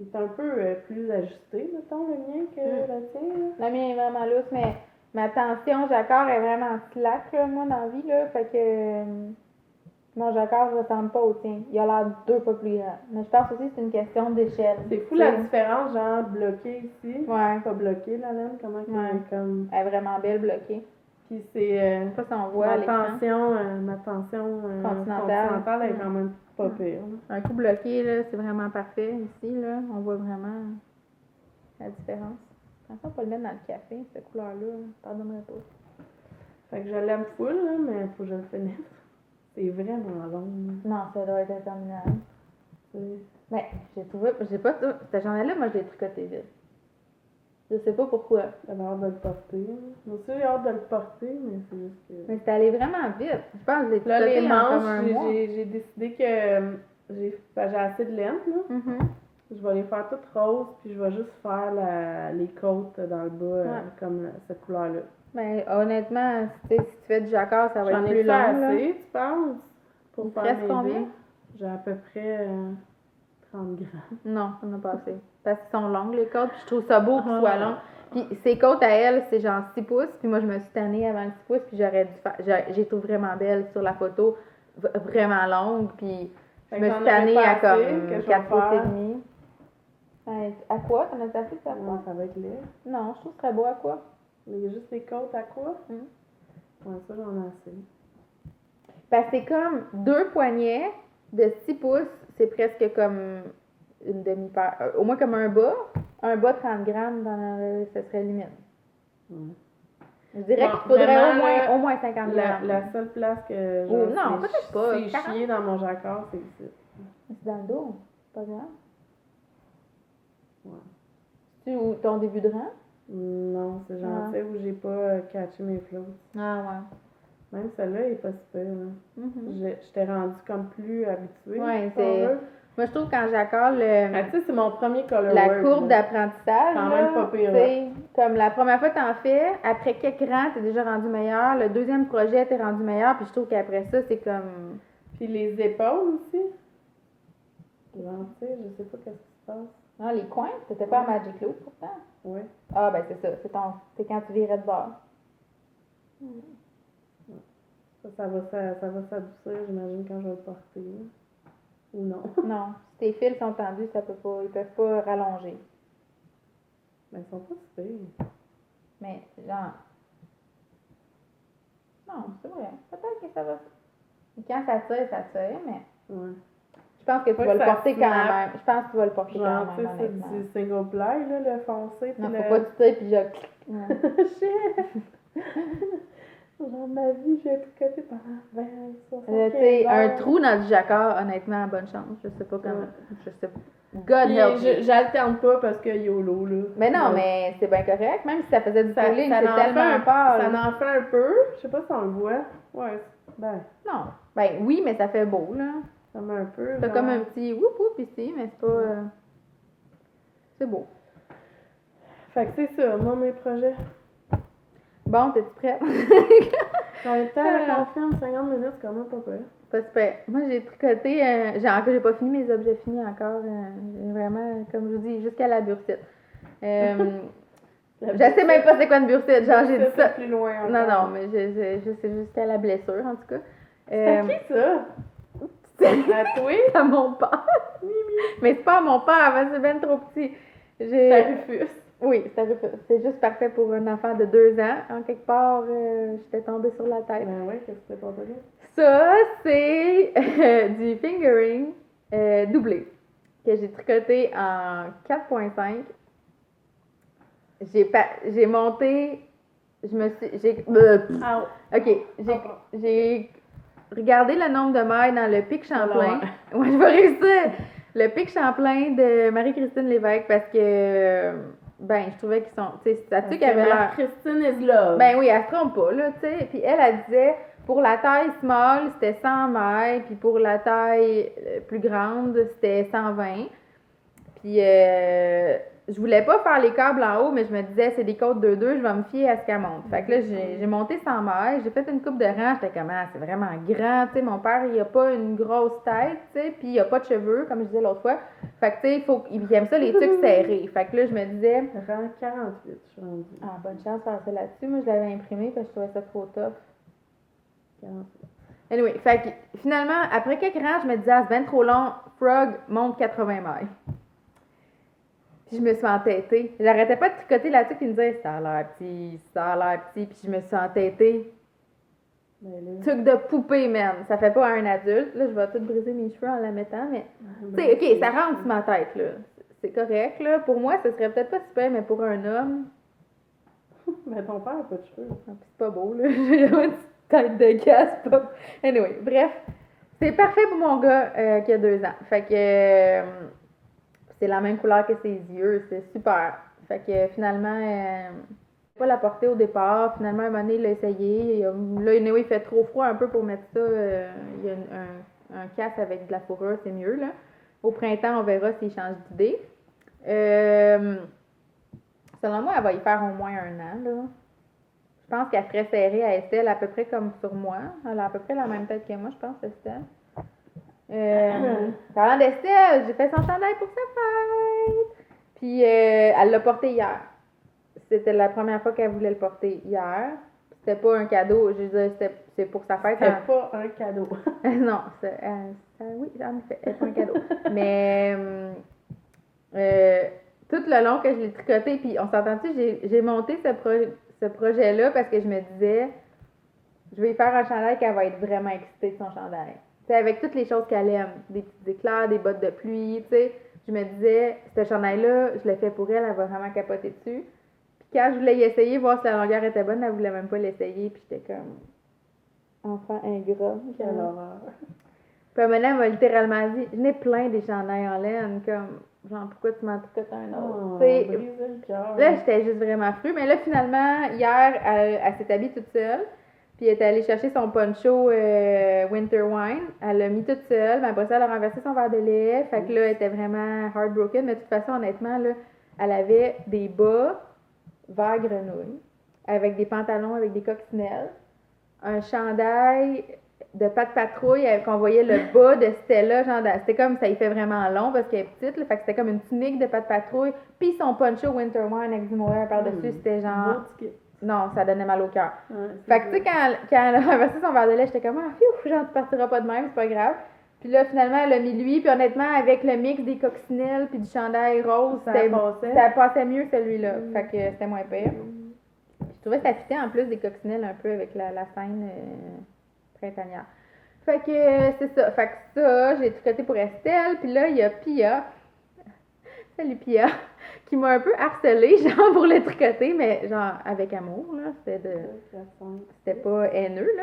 est un peu plus ajusté, mettons, le mien, que le tien. Le mien est vraiment lousse, mais ma tension jacquard est vraiment slack, là, moi, dans la vie, là. Fait que... mon jacquard ne ressemble pas au tien. Il a l'air 2 fois plus grand. Mais je pense aussi que c'est une question d'échelle. C'est fou la différence, genre bloqué ici. Ouais. Pas bloqué la laine, comment elle est comme. Elle est vraiment belle bloquée. Puis c'est. Ça, si on voit ma tension continentale est quand même pas pire. Un coup bloqué, là, c'est vraiment parfait. Ici, là, on voit vraiment la différence. Attention, pas le mettre dans le café, cette couleur-là. Pardonnerai pas. Fait que je l'aime full, là, mais faut que je le finisse. C'est vraiment long. Non, ça doit être interminable. Mais j'ai trouvé, j'ai pas tout. Cette journée-là, moi, je l'ai tricoté vite. Je sais pas pourquoi. J'avais hâte de le porter. Moi aussi, j'ai hâte de le porter, mais c'est juste que. Mais c'est allé vraiment vite. Je pense que je l'ai là, tricoté les en comme un manches, mois. j'ai décidé que j'ai assez de laine, là. Je vais les faire toutes roses, puis je vais juste faire les côtes dans le bas, comme cette couleur-là. Mais honnêtement, si tu fais du jacquard, ça va être plus long. Assez, tu penses? Pour faire mes combien? J'ai à peu près 30 grammes. Non, ça n'a pas assez. Parce qu'elles sont longues, les côtes, puis je trouve ça beau qu'elles soient longues. Puis ces côtes à elle, c'est genre 6 pouces, puis moi je me suis tannée avant le 6 pouces, puis j'aurais dû faire. J'ai trouvé vraiment belle sur la photo, vraiment longue, puis je me suis tannée à comme 4 pouces et demi. À quoi? T'en as assez ça? Ouais, ça va être laid. Non, je trouve que ce serait beau à quoi? Mais il y a juste les côtes à quoi? Ouais, ça j'en ai assez. Parce que c'est comme 2 poignets de 6 pouces, c'est presque comme une demi-paire. Au moins comme un bas 30 grammes, ce serait limite. Je dirais qu'il faudrait au moins 50 grammes. La seule place que non, peut-être pas. C'est chier dans mon jacquard, c'est ici. C'est dans le dos, c'est pas grave. Ouais. C'est-tu ton début de rang? Non, c'est genre où j'ai pas catché mes flots. Ah ouais. Même celle-là est pas super. J'étais rendue comme plus habituée. Ouais, c'est... Moi, je trouve quand j'accorde tu sais, c'est mon premier color la courbe d'apprentissage, quand même pas pire. Comme la première fois que t'en fais, après quelques rangs, t'es déjà rendu meilleur. Le deuxième projet, t'es rendu meilleur. Puis je trouve qu'après ça, c'est comme... Puis les épaules aussi. Genre, tu sais, je sais pas qu'est-ce qui se passe. Non, les coins, t'étais pas à Magic Loop pourtant. Oui. Ah, ben c'est ça. C'est quand tu virais de bord. Ça va s'adoucir, j'imagine, quand je vais le porter. Ou non. Non. Si tes fils sont tendus, ça peut pas, ils peuvent pas rallonger. Mais ils sont pas super. Mais, genre... Non, c'est vrai. Peut-être que ça va... Quand ça tire, mais... Ouais. Je pense que tu vas le porter quand même. Je pense que tu vas le porter quand même, honnêtement. C'est du single ply, là, le foncé. Non, faut pas que tu tires puis je... Genre, ma vie, j'ai tricoté pendant 20, 60 tu sais, un trou dans du jacquard, honnêtement, bonne chance. Je sais pas comment... Je sais pas. God help you. J'alterne pas parce que YOLO, là. Mais non, mais c'est bien correct. Même si ça faisait du pooling, c'est tellement pâle. Ça en fait un peu. Je sais pas si on le voit. Ouais, ben... Non. Ben oui, mais ça fait beau, là. Ça met un peu. T'as comme un petit whoop-whoop ici, mais c'est pas... C'est beau. Fait que c'est ça, moi, mes projets. Bon, t'es-tu prête? Dans le temps, la confiance, 50 minutes, c'est quand même pas pire. Pas super. Moi, j'ai tricoté... j'ai pas fini mes objets finis encore. J'ai vraiment, comme je vous dis, jusqu'à la bursite. Je sais même pas c'est quoi une bursite. Genre, j'ai dit ça. Plus loin encore. Non, mais je sais jusqu'à la blessure, en tout cas. C'est qui, ça? À toi? À mon père. Mais c'est pas à mon père, parce que c'est ben trop petit. Ça Rufus. Oui, c'est juste parfait pour un enfant de 2 ans. En quelque part, j'étais tombée sur la tête. Ben oui, qu'est-ce que c'est pas donné? Ça, c'est du fingering doublé que j'ai tricoté en 4.5. J'ai monté, ok, j'ai regardé le nombre de mailles dans le pic Champlain. Ouais, je vais réussir. Le pic Champlain de Marie-Christine Lévesque parce que, ben, je trouvais qu'ils sont, tu sais, ça tu qu'elle avait l'air. Christine is love. Ben oui, elle se trompe pas, là, tu sais. Puis elle disait, pour la taille small, c'était 100 mailles, puis pour la taille plus grande, c'était 120. Puis je voulais pas faire les câbles en haut, mais je me disais, c'est des côtes 2-2, je vais me fier à ce qu'elle monte. Fait que là, j'ai monté 100 mailles, j'ai fait une coupe de rang, j'étais comme, ah, c'est vraiment grand, tu sais, mon père, il a pas une grosse tête, tu sais, puis il a pas de cheveux, comme je disais l'autre fois. Fait que, tu sais, il aime ça, les trucs serrés. Fait que là, je me disais... Rang 48, je suis rendue. Ah, bonne chance de faire ça là-dessus. Moi, je l'avais imprimé parce que je trouvais ça trop tough. 48. Anyway, fait que finalement, après quelques rangs, je me disais, ah, c'est bien trop long, Frog monte 80 mailles. Puis je me suis entêtée. J'arrêtais pas de tricoter là-dessus qui me disait ça a l'air petit, ça a l'air petit. Puis je me suis entêtée. Truc de poupée, man. Ça fait pas un adulte. Là, je vais tout briser mes cheveux en la mettant, mais. Tu sais, ok, ça rentre sur ma tête, là. C'est correct, là. Pour moi, ce serait peut-être pas super, mais pour un homme. Mais ton père a pas de cheveux. Ah, c'est pas beau, là. J'ai une tête de casse. Pas... Anyway, bref. C'est parfait pour mon gars qui a 2 ans. Fait que. C'est la même couleur que ses yeux, c'est super. Fait que finalement, pas la porter au départ. Finalement, un moment donné, il l'a essayé. Là, il fait trop froid un peu pour mettre ça. Il y a un casse avec de la fourrure, c'est mieux, là. Au printemps, on verra s'il change d'idée. Selon moi, elle va y faire au moins 1 an, là. Je pense qu'elle ferait serrer à Estelle à peu près comme sur moi. Elle a à peu près la même tête que moi, je pense, Estelle. Parlant d'Estelle, j'ai fait son chandail pour sa fête. Puis elle l'a porté hier. C'était la première fois qu'elle voulait le porter hier. C'était pas un cadeau, je veux dire, c'est pour sa fête. C'était pas un cadeau. Non, oui, en effet, c'est pas un cadeau. Mais tout le long que je l'ai tricoté, puis on s'entend-tu, j'ai monté ce projet-là parce que je me disais, je vais y faire un chandail qu'elle va être vraiment excitée de son chandail. C'est avec toutes les choses qu'elle aime, des petits éclairs, des bottes de pluie, tu sais. Je me disais, ce chandail-là, je l'ai fait pour elle, elle va vraiment capoter dessus. Puis quand je voulais y essayer, voir si la longueur était bonne, elle voulait même pas l'essayer, puis j'étais comme, enfant ingrat. Quelle horreur. Puis maintenant, elle m'a littéralement dit, je n'ai plein des chandails en laine, comme, genre, pourquoi tu m'en tricotes un autre? Là, j'étais juste vraiment fru, mais là, finalement, hier, elle s'est habillée toute seule. Puis elle est allée chercher son poncho Winter Wine. Elle l'a mis toute seule. Mais après ça, elle a renversé son verre de lait. Fait que là, elle était vraiment heartbroken. Mais de toute façon, honnêtement, là, elle avait des bas vert grenouille avec des pantalons avec des coccinelles. Un chandail de patte patrouille qu'on voyait le bas de Stella. Genre, c'était comme ça, il fait vraiment long parce qu'elle est petite. Là, fait que c'était comme une tunique de patte patrouille. Puis son poncho Winter Wine avec du mohair par-dessus. C'était genre... Non, ça donnait mal au cœur. Ouais, fait que, tu sais, quand elle a renversé son verre de lait, j'étais comme, ah, genre, tu partiras pas de même, c'est pas grave. Puis là, finalement, elle a mis lui, puis honnêtement, avec le mix des coccinelles puis du chandail rose, ça passait mieux celui-là. Fait que c'était moins pire. Je trouvais que ça fitait en plus des coccinelles un peu avec la scène printanière. Fait que c'est ça. Fait que ça, j'ai tricoté pour Estelle, puis là, il y a Pia. Salut Pia! Qui m'a un peu harcelée, genre, pour le tricoter, mais genre, avec amour, là. C'était pas haineux, là.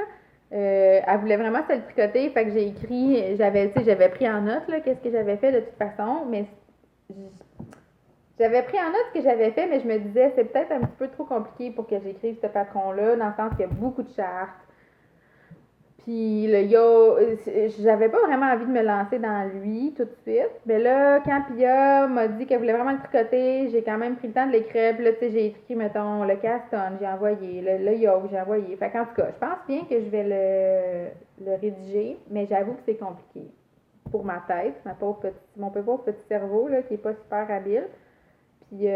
Elle voulait vraiment se le tricoter, fait que j'ai écrit, j'avais pris en note, là, qu'est-ce que j'avais fait de toute façon, mais j'avais pris en note ce que j'avais fait, mais je me disais, c'est peut-être un petit peu trop compliqué pour que j'écrive ce patron-là, dans le sens qu'il y a beaucoup de chartes. Puis j'avais pas vraiment envie de me lancer dans lui tout de suite. Mais là, quand Pia m'a dit qu'elle voulait vraiment le tricoter, j'ai quand même pris le temps de l'écrire. Puis là, tu sais, j'ai écrit, mettons, le caston, j'ai envoyé, le yoke, j'ai envoyé. Fait qu'en tout cas, je pense bien que je vais le rédiger, mais j'avoue que c'est compliqué. Pour ma tête, mon pauvre petit cerveau, là, qui est pas super habile. Puis,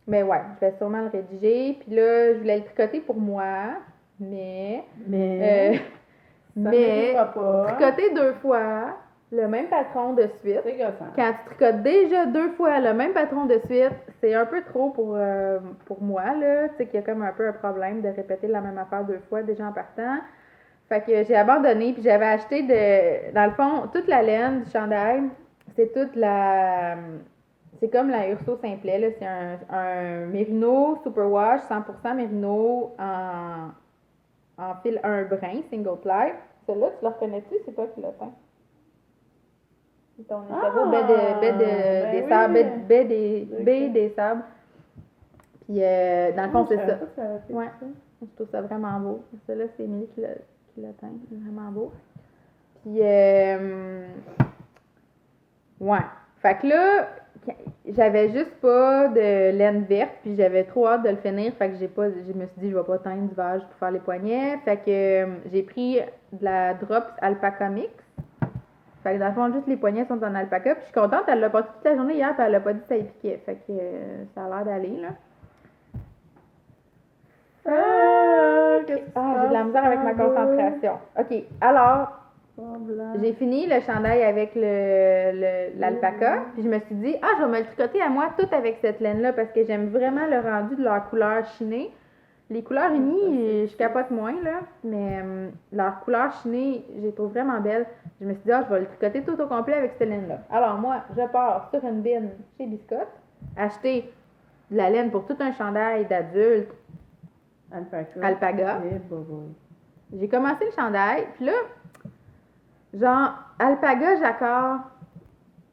mais ouais, je vais sûrement le rédiger. Puis là, je voulais le tricoter pour moi. Mais tricoter 2 fois, le même patron de suite. C'est gossant. Quand tu tricotes déjà 2 fois le même patron de suite, c'est un peu trop pour moi, là. Tu sais qu'il y a comme un peu un problème de répéter la même affaire 2 fois déjà en partant. Fait que j'ai abandonné, puis j'avais acheté dans le fond, toute la laine du chandail, c'est toute la... C'est comme la Urso Simplet, là. C'est un mérino superwash, 100% mérino en fil 1 brin, single ply. Celui-là, tu le reconnais-tu? C'est toi qui l'as peint. C'est ton écheveau, des sables, baie des sables. Puis, dans le fond, c'est ça. Ouais, je trouve ça vraiment beau. Celui-là, c'est Émilie qui l'a peint. C'est vraiment beau. Puis, ouais. Fait que là, j'avais juste pas de laine verte, puis j'avais trop hâte de le finir. Fait que je me suis dit, je vais pas teindre du vage pour faire les poignets. Fait que j'ai pris de la Drops Alpaca Mix. Fait que dans le fond, juste les poignets sont en alpaca. Puis je suis contente, elle l'a porté toute la journée hier, puis elle a pas dit que ça y piquait. Fait que ça a l'air d'aller, là. J'ai de la misère avec ma concentration. OK, alors, j'ai fini le chandail avec l'alpaca, puis je me suis dit, je vais me le tricoter à moi tout avec cette laine-là, parce que j'aime vraiment le rendu de leur couleur chinée. Les couleurs unies, je capote moins, là, mais leur couleur chinée, je les trouve vraiment belles. Je me suis dit, je vais le tricoter tout au complet avec cette laine-là. Alors moi, je pars sur une bine chez Biscotte, acheter de la laine pour tout un chandail d'adulte. Alpaga. J'ai commencé le chandail, puis là, genre, alpaga, j'accorde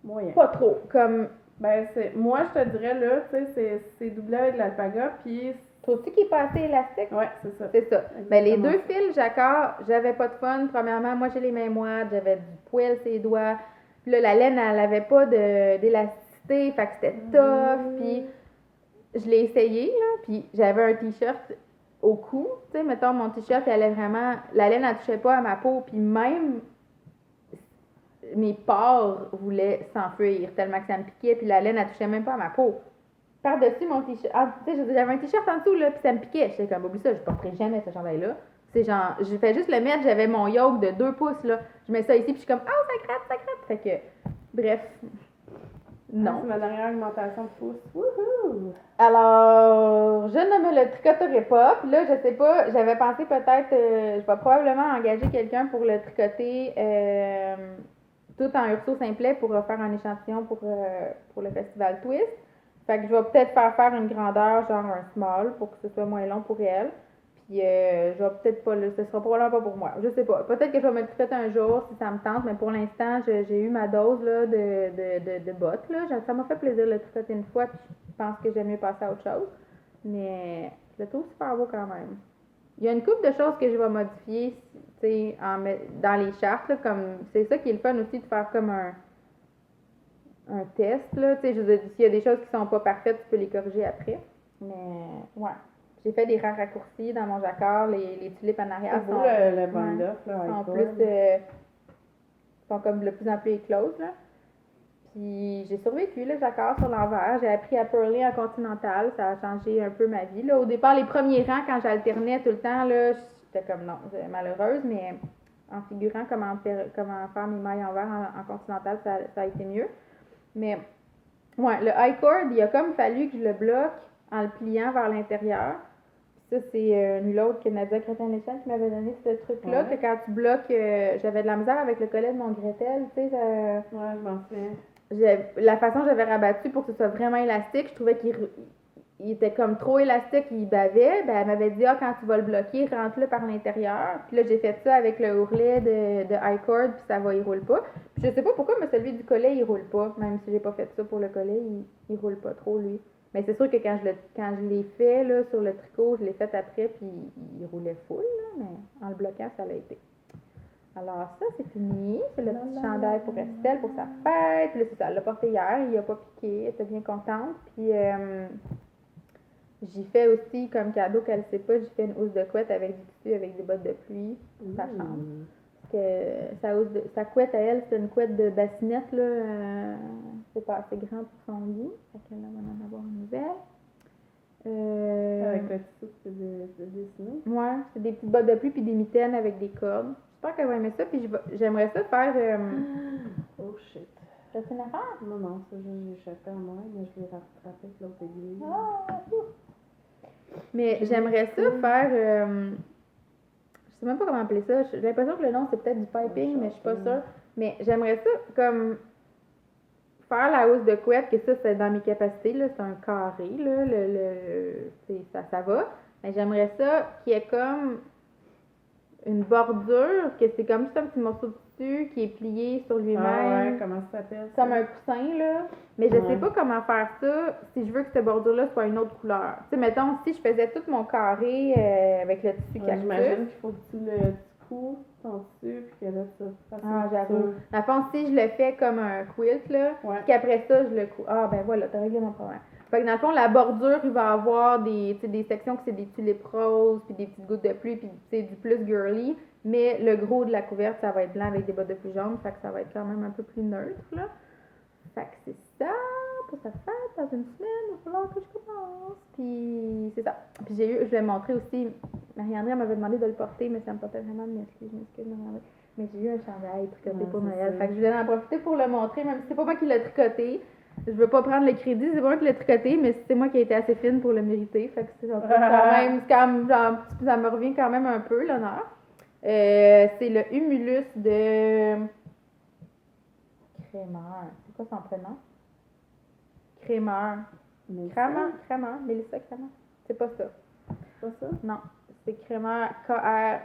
moyen. Pas trop, comme... Ben, moi, je te dirais, là, tu sais, c'est doublé avec l'alpaga, puis... Trouves-tu qu'il est pas assez élastique? Ouais, c'est ça. C'est ça. Ben, les 2 fils, j'accorde, j'avais pas de fun. Premièrement, moi, j'ai les mains moites, j'avais du poil sur les doigts. Puis là, la laine, elle avait pas d'élasticité, fait que c'était tough, puis je l'ai essayé, là, puis j'avais un t-shirt au cou, tu sais, mettons, mon t-shirt, elle allait vraiment... La laine, elle touchait pas à ma peau, puis même mes pores voulaient s'enfuir tellement que ça me piquait, puis la laine, elle touchait même pas à ma peau. Par-dessus mon t-shirt, tu sais, j'avais un t-shirt en dessous, là, puis ça me piquait. J'étais comme, oublie ça, je porterai jamais ce chandail-là. C'est genre, je fais juste le mettre, j'avais mon yoke de 2 pouces, là. Je mets ça ici, puis je suis comme, ça gratte, ça gratte. Fait que, bref, non. C'est ma dernière augmentation de pouce. Wouhou! Alors, je ne me le tricoterai pas. Puis là, je sais pas, j'avais pensé peut-être, je vais probablement engager quelqu'un pour le tricoter tout en urso simplet pour faire un échantillon pour le festival Twist. Fait que je vais peut-être faire une grandeur, genre un small, pour que ce soit moins long pour elle. Puis je vais peut-être pas, ce sera probablement pas pour moi. Je sais pas. Peut-être que je vais me le tricoter un jour si ça me tente, mais pour l'instant, j'ai eu ma dose là, de bottes. Là. Ça m'a fait plaisir de le tricoter une fois, puis je pense que j'aime mieux passer à autre chose. Mais je le trouve super beau quand même. Il y a une couple de choses que je vais modifier, tu sais, dans les chartes, là, comme c'est ça qui est le fun aussi de faire comme un test, là, tu sais, je veux dire, s'il y a des choses qui sont pas parfaites, tu peux les corriger après, mais, ouais, j'ai fait des raccourcis dans mon jacquard, les tulipes en arrière sont, le bond là, sont plus, sont comme de plus en plus écloses, là, puis j'ai survécu, le jacquard sur l'envers, j'ai appris à purler en continental, ça a changé un peu ma vie, là, au départ, les premiers rangs, quand j'alternais tout le temps, là, j'étais comme, non, malheureuse, mais en figurant comment faire mes mailles envers en continental, ça a été mieux. Mais, ouais, le high cord, il a comme fallu que je le bloque en le pliant vers l'intérieur. Ça, c'est nul autre que Nadia Crétin-Léchal qui m'avait donné ce truc-là, que quand tu bloques, j'avais de la misère avec le collet de mon Gretel, tu sais. Ouais, je m'en souviens. La façon que j'avais rabattu pour que ce soit vraiment élastique, je trouvais qu'il était comme trop élastique, il bavait. Ben, elle m'avait dit, quand tu vas le bloquer, rentre-le par l'intérieur. Puis là, j'ai fait ça avec le ourlet de high cord, puis ça va, il roule pas. Puis je sais pas pourquoi, mais celui du collet, il roule pas. Même si j'ai pas fait ça pour le collet, il roule pas trop, lui. Mais c'est sûr que quand je l'ai fait, là, sur le tricot, je l'ai fait après, puis il roulait full, là, mais en le bloquant, ça l'a été. Alors ça, c'est fini. C'est le petit chandail pour Estelle, pour sa fête. Puis là, c'est ça, elle l'a porté hier, il a pas piqué, elle était bien contente. Puis j'ai fait aussi, comme cadeau qu'elle sait pas, j'ai fait une housse de couette avec du tissu, avec des bottes de pluie pour sa chambre. Parce que sa couette à elle, c'est une couette de bassinette, là. C'est pas assez grand pour son lit. Fait qu'elle va en avoir une nouvelle. Avec le tissu, c'est dessiné. Ouais, c'est des petites bottes de pluie puis des mitaines avec des cordes. J'espère qu'elle va aimer ça. Puis j'aimerais ça faire T'as-tu une affaire? Non, ça, j'ai échappé à moi, mais je l'ai rattrapé avec l'autre aiguille. Ah, mais j'aimerais ça faire. Je sais même pas comment appeler ça. J'ai l'impression que le nom c'est peut-être du piping, mais je suis pas sûre. Mais j'aimerais ça comme faire la housse de couette, que ça c'est dans mes capacités, là, c'est un carré, là, ça va. Mais j'aimerais ça qu'il y ait comme une bordure, que c'est comme juste un petit morceau de tissu qui est plié sur lui-même. Ah ouais, comment ça s'appelle? Ça? Comme un coussin, là. Mais je sais pas comment faire ça si je veux que cette bordure-là soit une autre couleur. Tu sais, mettons, si je faisais tout mon carré avec le tissu cactus. J'imagine qu'il faut que tu le couds ton tissu, puis que là, tu fasses j'avoue. Dans le fond, si je le fais comme un quilt, là, puis qu'après ça, je le couds. Ah, ben voilà, t'as réglé mon problème. Fait que dans le fond, la bordure, il va avoir des sections que c'est des tulipes roses, puis des petites gouttes de pluie, puis c'est du plus girly. Mais le gros de la couverte, ça va être blanc avec des bottes de pluie jaunes, fait que ça va être quand même un peu plus neutre, là. Fait que c'est ça, pour sa fête, dans une semaine, il va falloir que je commence. Puis c'est ça. Puis je vais montrer aussi, Marie-André m'avait demandé de le porter, mais ça me portait vraiment de m'excuser, Marie-André. Mais j'ai eu un chandail tricoté pour Noël. Fait que je voulais en profiter pour le montrer, même si c'est pas moi qui l'ai tricoté. Je veux pas prendre le crédit, c'est pas moi qui l'ai tricoté, mais c'est moi qui ai été assez fine pour le mériter. Fait que c'est quand même, genre, ça me revient quand même un peu, l'honneur. C'est le Humulus de Crémeur. C'est quoi son prénom? Crémeur. Crémeur. Mélissa Crémeur. C'est pas ça. C'est pas ça? Non. C'est Crémeur. K-R-A-E-M-E-R.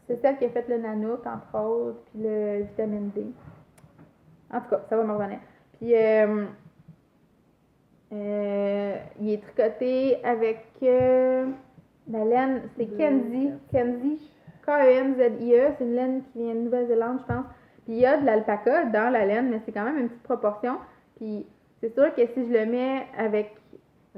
C'est celle qui a fait le Nanook, entre autres, puis le vitamine D. En tout cas, ça va me revenir. Puis, il est tricoté avec la laine, c'est Kenzie, K-E-N-Z-I-E, c'est une laine qui vient de Nouvelle-Zélande, je pense. Puis il y a de l'alpaca dans la laine, mais c'est quand même une petite proportion. Puis c'est sûr que si je le mets avec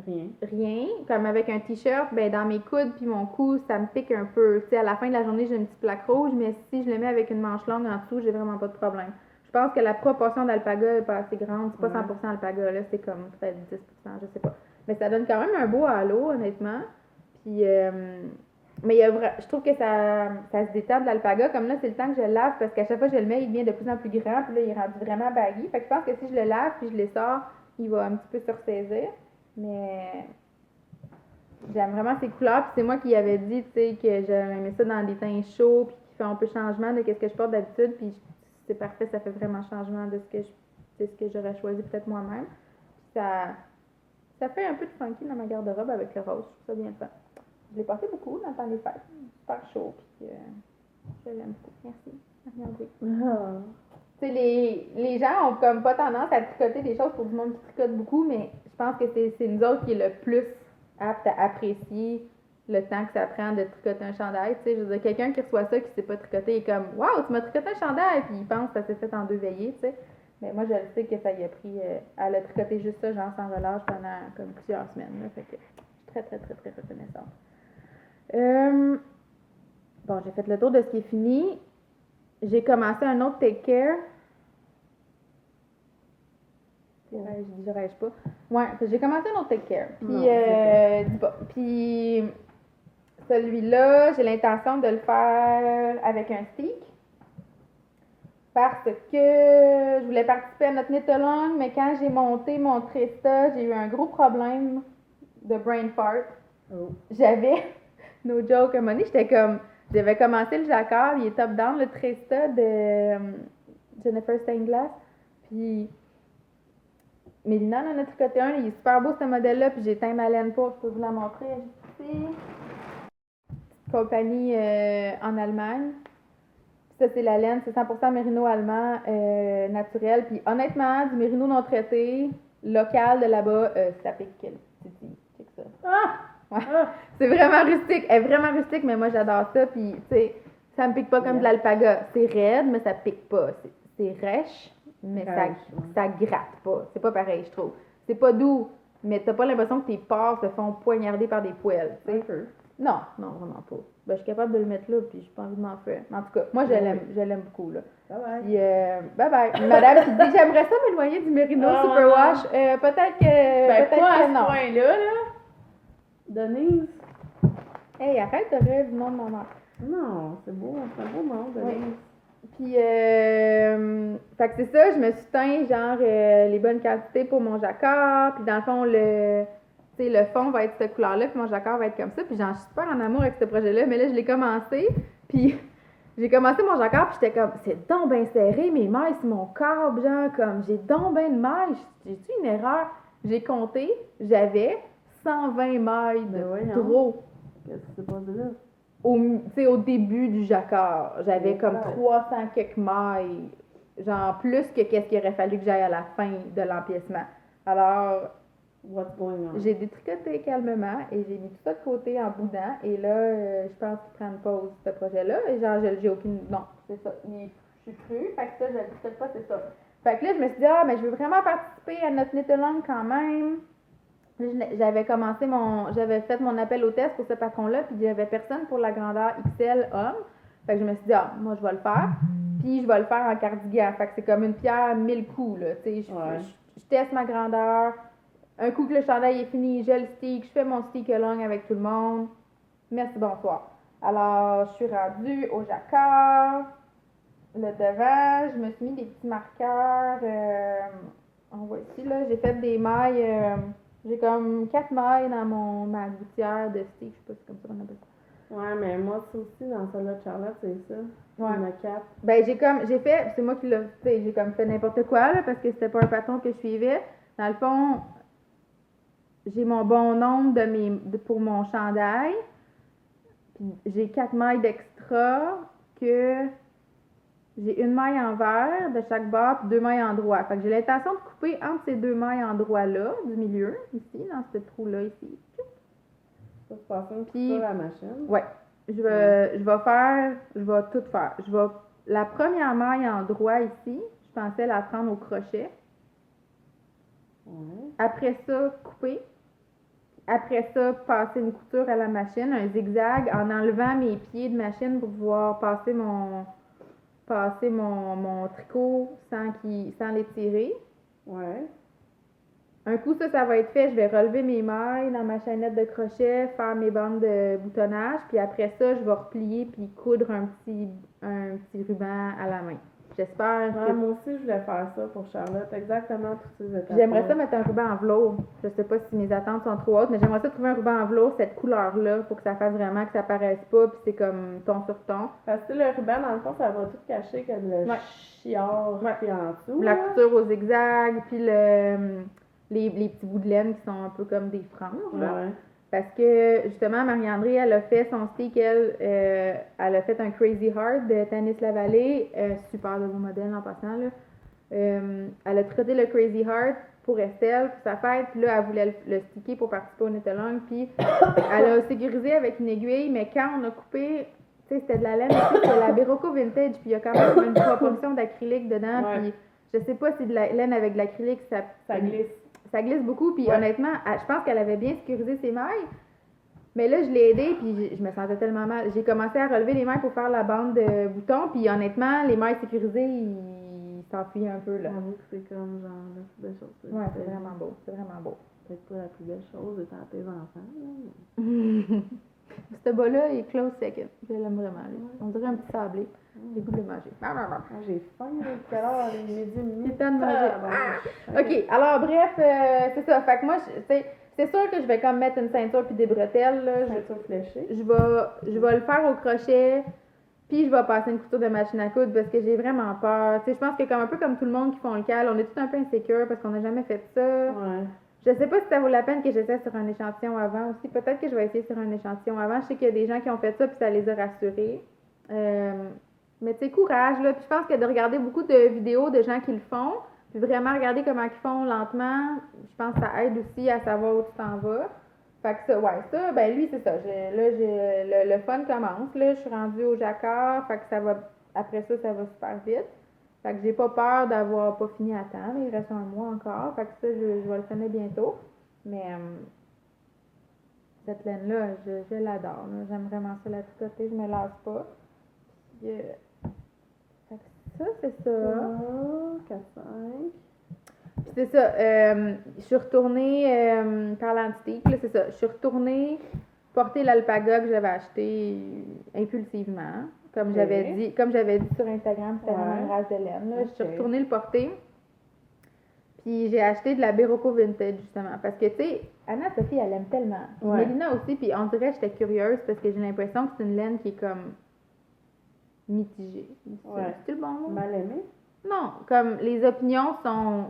rien, comme avec un t-shirt, ben dans mes coudes puis mon cou, ça me pique un peu. Tu sais, à la fin de la journée, j'ai une petite plaque rouge, mais si je le mets avec une manche longue en dessous, j'ai vraiment pas de problème. Je pense que la proportion d'alpaga est pas assez grande. C'est pas 100% alpaga, là, c'est comme peut-être 10%, je sais pas. Mais ça donne quand même un beau halo, honnêtement. Puis, mais je trouve que ça se détache de l'alpaga. Comme là, c'est le temps que je le lave parce qu'à chaque fois que je le mets, il devient de plus en plus grand. Puis là, il est rendu vraiment baggy. Fait que je pense que si je le lave puis je le sors, il va un petit peu se ressaisir. Mais j'aime vraiment ces couleurs. Puis c'est moi qui avais dit, tu sais, que j'aimais ça dans des teints chauds puis qui fait un peu changement de ce que je porte d'habitude. Puis c'est parfait, ça fait vraiment changement de ce que j'aurais choisi peut-être moi-même. Puis ça fait un peu de funky dans ma garde-robe avec le rose. Je trouve ça bien fun. Je l'ai porté beaucoup dans le temps des fêtes. Super chaud. Puis je l'aime beaucoup. Merci. Regardez. Tu sais, les gens ont comme pas tendance à tricoter des choses pour du monde qui tricote beaucoup, mais je pense que c'est nous autres qui est le plus apte à apprécier le temps que ça prend de tricoter un chandail. Tu sais, je veux dire, quelqu'un qui reçoit ça, qui sait pas tricoter, est comme « Wow, tu m'as tricoté un chandail! » Puis il pense que ça s'est fait en 2 veillées, tu sais. Mais moi, je le sais que ça y a pris... elle a tricoté juste ça, genre sans relâche, pendant comme plusieurs semaines. Là, fait que je suis très, très, très, très reconnaissante. Bon, j'ai fait le tour de ce qui est fini. J'ai commencé un autre Take Care. Je rêve pas. Ouais, j'ai commencé un autre Take Care. Puis, puis celui-là, j'ai l'intention de le faire avec un stick. Parce que je voulais participer à notre knit-along, mais quand j'ai monté mon Trista, j'ai eu un gros problème de brain fart. J'avais, no joke, à un moment donné, j'avais commencé le jacquard, il est top-down, le Trista de Jennifer Steinglass. Puis, Mélina en a tricoté un, il est super beau ce modèle-là, puis j'ai teint ma laine pour, je peux vous la montrer ici. Compagnie en Allemagne. Ça, c'est la laine, c'est 100% mérino allemand naturel. Puis honnêtement, du mérino non traité, local de là-bas, ça pique c'est ça. Ouais. C'est vraiment rustique. Elle est vraiment rustique, mais moi j'adore ça. Puis tu sais, ça me pique pas comme de l'alpaga. C'est raide, mais ça pique pas. C'est rêche, mais ça gratte pas. C'est pas pareil, je trouve. C'est pas doux, mais t'as pas l'impression que tes pores se font poignarder par des poêles. Un peu. Non, vraiment pas. Ben, je suis capable de le mettre là, puis j'ai pas envie de m'en faire. Mais en tout cas, moi, je l'aime beaucoup, là. Bye-bye. Puis, bye-bye. Madame qui dit, j'aimerais ça m'éloigner du Mérino Superwash. Peut-être que, peut-être que non. À ce point-là, Denise. Hey, arrête de rêver du nom de ma mère. Non, c'est beau, c'est un beau nom, Denise. Puis, fait que c'est ça, je me suis teint, genre, les bonnes quantités pour mon jacquard. Puis, dans le fond, le fond va être cette couleur-là, puis mon jacquard va être comme ça. Puis, j'en suis super en amour avec ce projet-là. Mais là, je l'ai commencé. Puis, j'ai commencé mon jacquard, puis j'étais comme, c'est donc bien serré, mes mailles sur mon corps, genre, comme, j'ai donc bien de mailles. J'ai-tu une erreur? J'ai compté, j'avais 120 mailles de trop. Qu'est-ce qui s'est passé là? Au début du jacquard, j'avais comme 300 quelques mailles, genre plus que qu'est-ce qu'il aurait fallu que j'aille à la fin de l'empiècement. Alors, what's going on? J'ai détricoté calmement et j'ai mis tout ça de côté en boudin. Et là, je pense qu'il prend une pause, ce projet-là. Et genre, j'ai aucune... Non, c'est ça. Je suis crue. Fait que ça, je le détricote pas, c'est ça. Fait que là, je me suis dit, mais je veux vraiment participer à notre knit-along quand même. J'avais fait mon appel au test pour ce patron-là, puis il n'y avait personne pour la grandeur XL homme. Fait que je me suis dit, moi, je vais le faire. Puis je vais le faire en cardigan. Fait que c'est comme une pierre 1000 coups, là. Tu sais, je teste ma grandeur. Un coup que le chandail est fini, je le stick. Je fais mon stick along avec tout le monde. Merci, bonsoir. Alors, je suis rendue au jacquard. Le devant, je me suis mis des petits marqueurs. On voit ici, là. J'ai fait des mailles. J'ai comme 4 mailles dans ma gouttière de stick. Je sais pas si c'est comme ça qu'on appelle ça. Ouais, mais moi, ça aussi, dans celle-là de Charlotte, c'est ça. Ouais. Il y en a 4. Ben, j'ai fait, c'est moi qui l'ai fait, j'ai comme fait n'importe quoi, là, parce que c'était pas un patron que je suivais. Dans le fond, j'ai mon bon nombre pour mon chandail. Puis j'ai 4 mailles d'extra que j'ai une maille en vert de chaque bord puis 2 mailles en droit. Fait que j'ai l'intention de couper entre ces 2 mailles en droit-là, du milieu, ici, dans ce trou-là, ici. Ça se passe un petit peu à la machine. Ouais. Je vais tout faire. La première maille en droit ici, je pensais la prendre au crochet. Ouais. Après ça, couper. Après ça, passer une couture à la machine, un zigzag, en enlevant mes pieds de machine pour pouvoir passer mon tricot sans les tirer. Ouais. Un coup, ça va être fait. Je vais relever mes mailles dans ma chaînette de crochet, faire mes bandes de boutonnage, puis après ça, je vais replier puis coudre un petit ruban à la main. J'espère que... Moi aussi, je voulais faire ça pour Charlotte, exactement toutes ces étapes. J'aimerais ça mettre un ruban en velours. Je sais pas si mes attentes sont trop hautes, mais j'aimerais ça trouver un ruban en velours, cette couleur-là, pour que ça fasse vraiment que ça paraisse pas, puis c'est comme ton sur ton. Parce que le ruban, dans le fond, ça va tout cacher comme le chiard qui est en dessous. La couture au zigzag, puis les petits bouts de laine qui sont un peu comme des franges. Là. Ouais. Parce que, justement, Marie-André, elle a fait son stick, elle a fait un Crazy Heart de Tanis Lavallée, super de beau modèle en passant, là. Elle a tricoté le Crazy Heart pour Estelle, pour sa fête, puis là, elle voulait le sticker pour participer au knit-along, puis elle a sécurisé avec une aiguille, mais quand on a coupé, tu sais, c'était de la laine aussi, c'était la Berocco Vintage, puis il y a quand même une proportion d'acrylique dedans, puis je sais pas si de la laine avec de l'acrylique, ça glisse. Ça glisse beaucoup, puis honnêtement, je pense qu'elle avait bien sécurisé ses mailles. Mais là, je l'ai aidée, puis je me sentais tellement mal. J'ai commencé à relever les mailles pour faire la bande de boutons, puis honnêtement, les mailles sécurisées, ils s'enfuyaient un peu, là. J'avoue que c'est comme genre la plus belle chose. Ouais, c'est vraiment beau, c'est vraiment beau. Peut-être pas la plus belle chose étant tes enfants, là. Ce bas-là est close second. Je l'aime vraiment, là. On dirait un petit sablé. J'ai goût de le manger. J'ai faim, quelle heure? Midi. C'est temps de manger. OK, alors bref, c'est ça. Fait que moi, c'est sûr que je vais comme mettre une ceinture puis des bretelles, là. Ceinture fléchée. Je vais le faire au crochet, puis je vais passer une couture de machine à coudre parce que j'ai vraiment peur. Tu sais, je pense que comme un peu comme tout le monde qui font le cal, on est tout un peu insécure parce qu'on n'a jamais fait ça. Ouais. Je sais pas si ça vaut la peine que j'essaie sur un échantillon avant aussi. Peut-être que je vais essayer sur un échantillon avant. Je sais qu'il y a des gens qui ont fait ça puis ça les a rassurés. Mais tu sais, courage, là. Puis je pense que de regarder beaucoup de vidéos de gens qui le font, puis vraiment regarder comment ils font lentement, je pense que ça aide aussi à savoir où tu t'en vas. Fait que ça, ben lui, c'est ça. Le fun commence, là. Je suis rendue au jacquard, fait que après ça va super vite. Fait que j'ai pas peur d'avoir pas fini à temps. Il reste un mois encore. Fait que ça, je vais le finir bientôt. Mais cette laine-là, je l'adore. Là. J'aime vraiment ça la tricoter. Je me lasse pas. Puis, fait que ça, c'est ça. 4, 5. Puis c'est ça. Je suis retournée, parlant de stick, là, c'est ça. Je suis retournée porter l'alpaga que j'avais acheté impulsivement. Comme Ok. j'avais dit sur Instagram, c'était vraiment Ouais. une race de laine. Là. Je suis Ok. retournée le porter. Puis j'ai acheté de la Berocco Vintage, justement. Parce que, tu sais, Anna-Sophie, elle aime tellement. Puis Ouais. Mélina aussi, puis on dirait que j'étais curieuse parce que j'ai l'impression que c'est une laine qui est comme mitigée. Ouais. C'est le bon mot? Mal aimé? Non, comme les opinions sont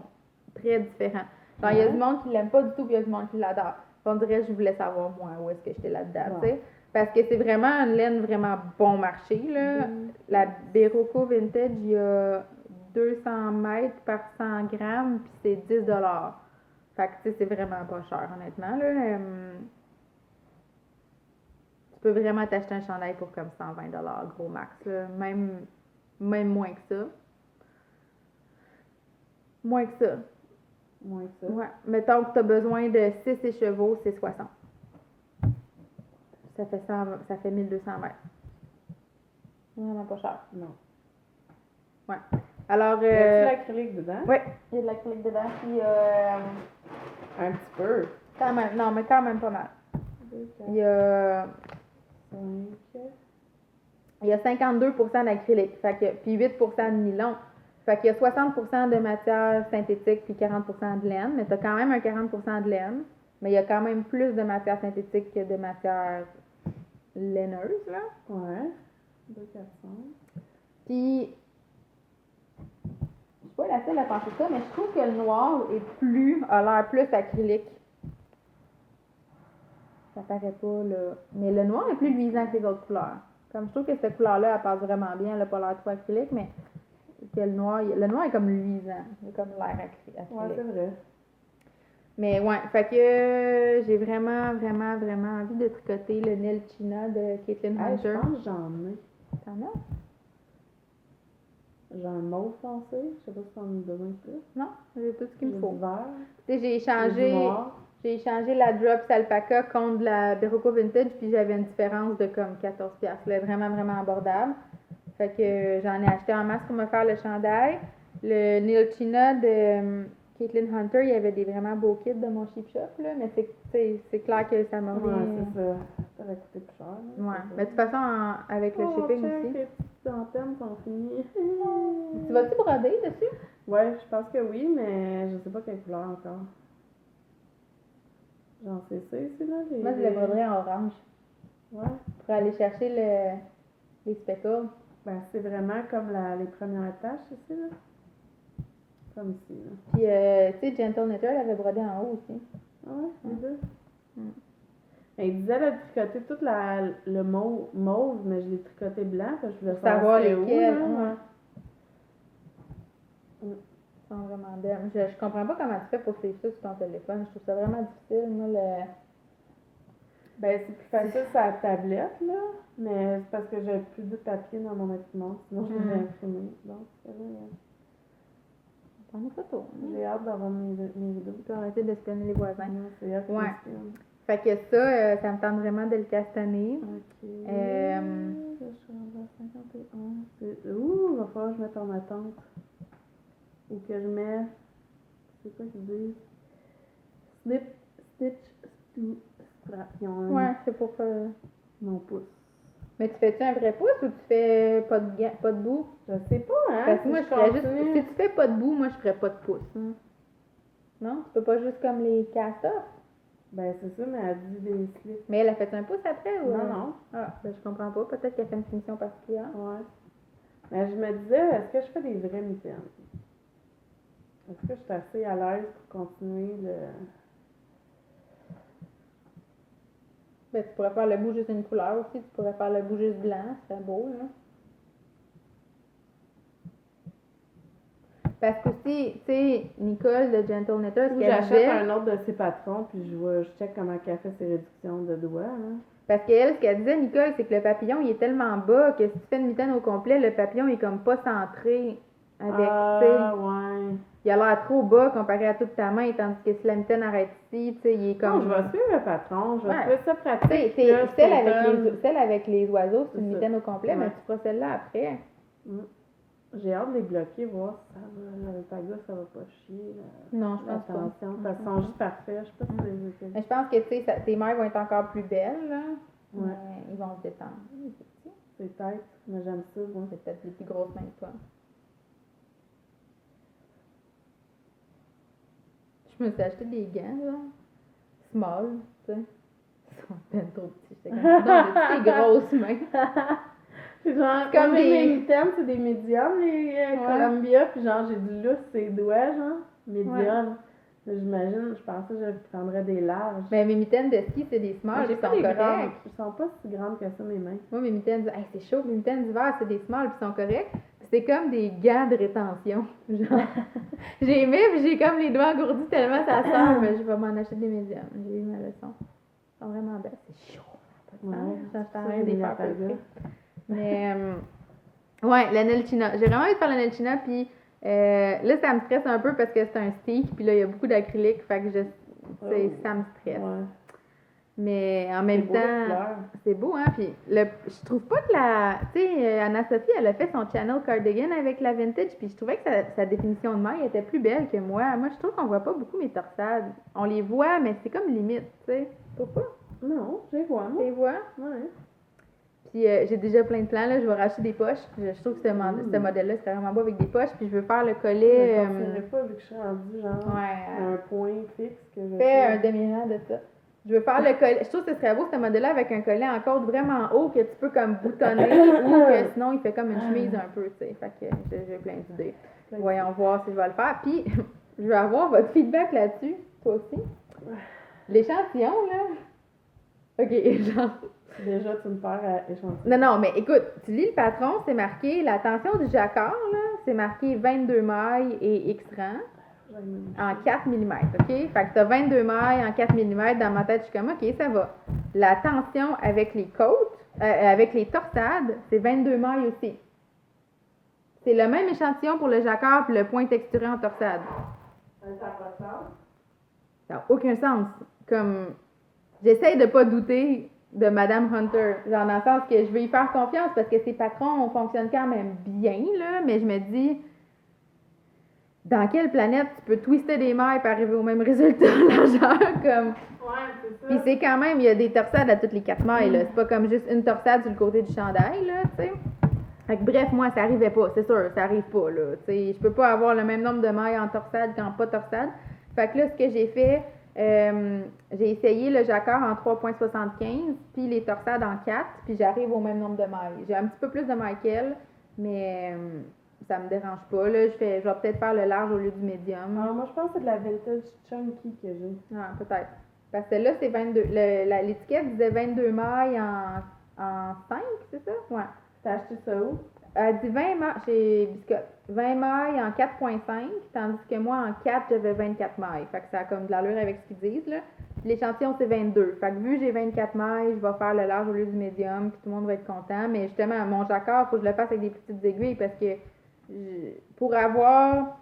très différentes. Genre, il y a Ouais. du monde qui l'aime pas du tout, puis il y a du monde qui l'adore. On dirait que je voulais savoir, moi, où est-ce que j'étais là-dedans, Bon. tu sais. Parce que c'est vraiment une laine vraiment bon marché, là. La Berocco Vintage, il y a 200 mètres par 100 grammes, puis c'est 10 $. Fait que, tu sais, c'est vraiment pas cher, honnêtement, là. Tu peux vraiment t'acheter un chandail pour comme 120 $, gros max, là. Même moins que ça. Moins que ça. Moins que ça. Ouais. Mettons que tu as besoin de 6 écheveaux, c'est 60. Ça fait 1200 mètres. Vraiment pas cher. Non. Ouais. Alors, Y a-tu de l'acrylique dedans? ouais, il y a de l'acrylique dedans. Puis, Un petit peu. quand même, non, mais quand même pas mal. 2, 4, Il y a, 5. il y a 52% d'acrylique, fait que, puis 8% de nylon. Fait qu'il y a 60% de matière synthétique puis 40% de laine, mais tu as quand même un 40% de laine, mais il y a quand même plus de matière synthétique que de matière laineuse, là. Ouais. 2, 4, 5. Puis, je suis pas la seule à penser ça, mais je trouve que le noir a l'air plus acrylique. Ça paraît pas, là. Mais le noir est plus luisant que les autres couleurs. Comme je trouve que cette couleur-là, elle passe vraiment bien, elle a pas l'air trop acrylique, mais que le noir est comme luisant. Il a comme l'air acrylique. Ouais, c'est vrai. Mais ouais, fait que j'ai vraiment, vraiment, vraiment envie de tricoter le Nil China de Caitlin Hey, je Hunter. pense que j'en ai. T'en as? J'ai un mauve foncé. Je sais pas si t'en as besoin de plus. Non, j'ai tout ce qu'il me J'ai faut. du vert. Tu sais, j'ai J'ai du échangé. noir. J'ai échangé la Drops Alpaca contre la Berocco Vintage, puis j'avais une différence de comme 14$. Là, vraiment, vraiment abordable. Fait que j'en ai acheté en masse pour me faire le chandail. Le Neil China de Caitlin Hunter, il y avait des vraiment beaux kits de mon Cheap Shop, là, mais c'est clair que ça m'a Ouais, mis. c'est ça. Ça va coûter plus cher. Là, Ouais. c'est Mais de toute façon, avec le shipping check, aussi. les petites antennes sont finies. Tu vas-tu broder dessus? Ouais, je pense que oui, mais je sais pas quelle couleur encore. J'en sais ça ici, là. Moi, je le broderais en orange Ouais. pour aller chercher les speckles. Ben, c'est vraiment comme les premières taches ici, là. Comme ici, là. Puis, tu sais, Gentle Knitter, elle avait brodé en haut aussi. Ah ouais, les deux. Mm. Elle disait de tricoter tout le mauve, mais je l'ai tricoté blanc, parce que je voulais Pour savoir c'était où, lesquels. là. Ouais. Mm. Ils sont vraiment belles. Je comprends pas comment tu fais pour suivre ça sur ton téléphone. Je trouve ça vraiment difficile. Moi, Ben, c'est plus facile sur la tablette, là, mais c'est parce que j'ai plus de papier dans mon imprimante, sinon je l'aurais imprimé. Donc, prends des photos. j'ai hâte d'avoir mes vidéos. Tu peux arrêter d'espionner les voisins. C'est hâte Ouais. Fait que ça me tente vraiment de le castanner. Ok. Euh, Je suis rendue à 51. Ouh, il va falloir que je mette en attente. Ou que je mette. C'est quoi qu'ils disent? Stitch to strap. Ils ont un Ouais, c'est pour. mon pouce. Mais tu fais-tu un vrai pouce ou tu fais pas de bout? Je sais pas, hein? Parce que si moi, je je ferais juste. continue. Si tu fais pas de bout, moi, je ferais pas de pouce. Hein. Non? Tu peux pas juste comme les cast-off? Ben, c'est ça, mais elle dit des slips. Mais elle a fait un pouce après ou. Non, non. Ah, ben je comprends pas. Peut-être qu'elle fait une finition particulière. Ouais. Mais je me disais, est-ce que je fais des vraies mitaines? Est-ce que je suis assez à l'aise pour continuer le. Ben, tu pourrais faire le bout juste une couleur aussi. Tu pourrais faire le bout juste blanc. C'est beau, là. Parce que aussi, tu sais, Nicole de Gentle Knitter, ce Ou qu'elle j'achète disait, un autre de ses patrons, puis je check comment elle fait ses réductions de doigts. Là. parce qu'elle, ce qu'elle disait, Nicole, c'est que le papillon, il est tellement bas que si tu fais une mitaine au complet, le papillon est comme pas centré avec, tu sais, Ah, ouais. il a l'air trop bas comparé à toute ta main, tandis que si la mitaine arrête ici, tu sais, il est Non, comme... je vais suivre le patron, je vais Ouais. trouver ça Tu pratique. sais, plus celle avec les oiseaux, c'est une C'est ça. mitaine au complet, mais Ouais. tu feras celle-là après. J'ai hâte de les bloquer, voir si ça va. Avec ta gosse, ça va pas chier. Non, je pense pas. Attention, parce qu'ils sont juste parfaits. Je sais pas si c'est Mais je pense que, tu sais, tes mères vont être encore plus belles, là. Ouais. Mais ils vont se détendre. Peut-être, mais j'aime ça, moi. C'est peut-être les plus grosses mains que toi. Je me suis acheté des gants, là. Small, tu sais. Ils sont peine trop petits. J'étais comme, non, j'ai des grosses mains. C'est genre, comme comme des- mes mitaines, c'est des médiums, les Ouais. Columbia, puis genre, j'ai du lousse ses doigts, genre, médium. J'imagine, je pensais que je prendrais des larges. Mais mes mitaines de ski, c'est des Mais small, j'ai puis pas sont des grandes. corrects. Ils sont pas si grandes que ça, mes mains. Moi, mes mitaines, hey, c'est chaud, mes mitaines d'hiver, c'est des small, puis sont corrects. Puis c'est comme des gants de rétention. Genre, j'ai aimé, puis j'ai comme les doigts engourdis tellement ça sort, mais je vais m'en acheter des médiums. J'ai eu ma leçon. Ils sont vraiment belles. C'est chaud. Ouais, Je ça, t'arrête des j'ai faire mis à ta gueule. Mais, ouais, la Nelchina. J'ai vraiment envie de faire la Nelchina, puis là, ça me stresse un peu parce que c'est un stick, puis là, il y a beaucoup d'acrylique, fait que ça me stresse. Ouais. Mais en même C'est beau, les temps, fleurs. c'est beau, hein? Puis je trouve pas que tu sais, Anna-Sophie, elle a fait son channel cardigan avec la vintage, puis je trouvais que sa définition de maille était plus belle que moi. Moi, je trouve qu'on voit pas beaucoup mes torsades. On les voit, mais c'est comme limite, tu sais. Pourquoi? Non, je les vois, Tu moi. les vois? Ouais. Puis j'ai déjà plein de plans, là. Je vais racheter des poches. Je trouve que ce modèle-là, c'est vraiment beau avec des poches. Puis je veux faire le Je collet. ne conseillerais pas, vu que je suis rendue, genre, Ouais. à un point fixe que je Fais un demi-rang de ça. Je veux faire le collet. Je trouve que ce serait beau, ce modèle-là, avec un collet en côte vraiment haut que tu peux comme boutonner ou que sinon il fait comme une chemise un peu, tu sais. Fait que j'ai plein d'idées. Voyons voir si je vais le faire. Puis, je veux avoir votre feedback là-dessus. Toi aussi. L'échantillon, là. OK, genre. Déjà, tu me perds à échantillon. Non, non, mais écoute, tu lis le patron, c'est marqué, la tension du jacquard, là, c'est marqué 22 mailles et X rang en 4 mm, OK? Fait que tu as 22 mailles en 4 mm. Dans ma tête, je suis comme, OK, ça va. La tension avec les côtes, avec les torsades, c'est 22 mailles aussi. C'est le même échantillon pour le jacquard puis le point texturé en torsade. Ça n'a pas de sens. Ça n'a aucun sens. Comme, j'essaye de pas douter de Madame Hunter. Genre, dans le sens que je veux y faire confiance parce que ses patrons fonctionnent quand même bien, là, mais je me dis, dans quelle planète tu peux twister des mailles pour arriver au même résultat largeur, comme... Ouais, c'est ça. Puis c'est quand même, il y a des torsades à toutes les 4 mailles, là. C'est pas comme juste une torsade sur le côté du chandail, là, tu sais. Fait que bref, moi, ça arrivait pas, c'est sûr, ça arrive pas, là. Tu sais, je peux pas avoir le même nombre de mailles en torsade qu'en pas torsade. Fait que là, ce que j'ai fait, j'ai essayé le jacquard en 3,75, puis les torsades en 4, puis j'arrive au même nombre de mailles. J'ai un petit peu plus de mailles qu'elle, mais ça me dérange pas, là. Je vais peut-être faire le large au lieu du médium. Alors, moi, je pense que c'est de la vintage chunky que j'ai. Ah, peut-être. Parce que là, c'est 22. L'étiquette disait 22 mailles en 5, c'est ça? Ouais. T'as acheté ça où? Elle dit 20 mailles chez Biscotte. 20 mailles en 4,5, tandis que moi, en 4, j'avais 24 mailles. Fait que ça a comme de l'allure avec ce qu'ils disent, là. Puis l'échantillon, c'est 22. Fait que vu que j'ai 24 mailles, je vais faire le large au lieu du médium, puis tout le monde va être content. Mais justement, mon jacquard, il faut que je le fasse avec des petites aiguilles parce que pour avoir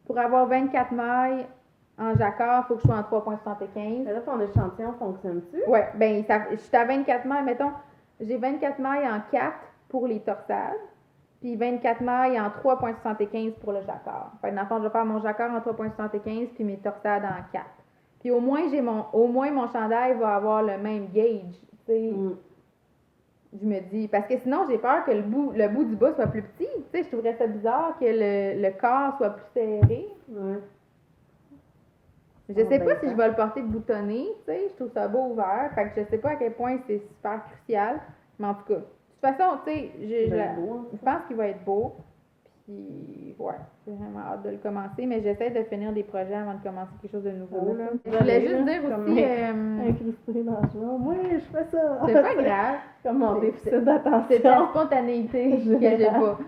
24 mailles en jacquard, il faut que je sois en 3,75. Mais là, ton échantillon fonctionne-tu? Ouais, ben, je suis à 24 mailles, mettons, j'ai 24 mailles en 4 pour les torsades, puis 24 mailles en 3,75 pour le jacquard. Fait que dans le fond, je vais faire mon jacquard en 3,75 puis mes torsades en 4. Puis au moins, mon chandail va avoir le même gauge, tu sais. Je me dis, parce que sinon, j'ai peur que le bout du bas soit plus petit, tu sais, je trouverais ça bizarre que le corps soit plus serré. Ouais. Je sais pas si je vais le porter boutonné, tu sais, je trouve ça beau ouvert, fait que je sais pas à quel point c'est super crucial, mais en tout cas, de toute façon, tu sais, je pense qu'il va être beau, puis ouais, j'ai vraiment hâte de le commencer, mais j'essaie de finir des projets avant de commencer quelque chose de nouveau, là. Je voulais juste dire aussi... Incrusté dans le jour. Oui, je fais ça. C'est pas grave. Comme mon déficit d'attention. C'est ta spontanéité que j'ai pas.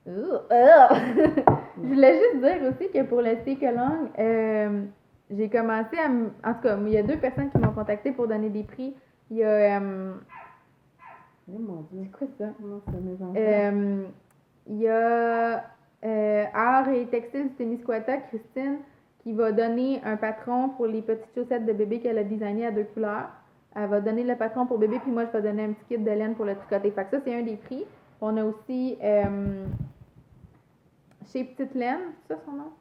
Je voulais juste dire aussi que pour le steak long, j'ai commencé à en tout cas, il y a 2 personnes qui m'ont contacté pour donner des prix. Il y a Oh mon Dieu. c'est quoi ça? Non, c'est mes enfants. Il y a Art et Textile du Témiscouata, Christine, qui va donner un patron pour les petites chaussettes de bébé qu'elle a designé à 2 couleurs. Elle va donner le patron pour bébé, puis moi, je vais donner un petit kit de laine pour le tricoter. Fait que ça, c'est un des prix. On a aussi chez Petite Laine, c'est ça son nom?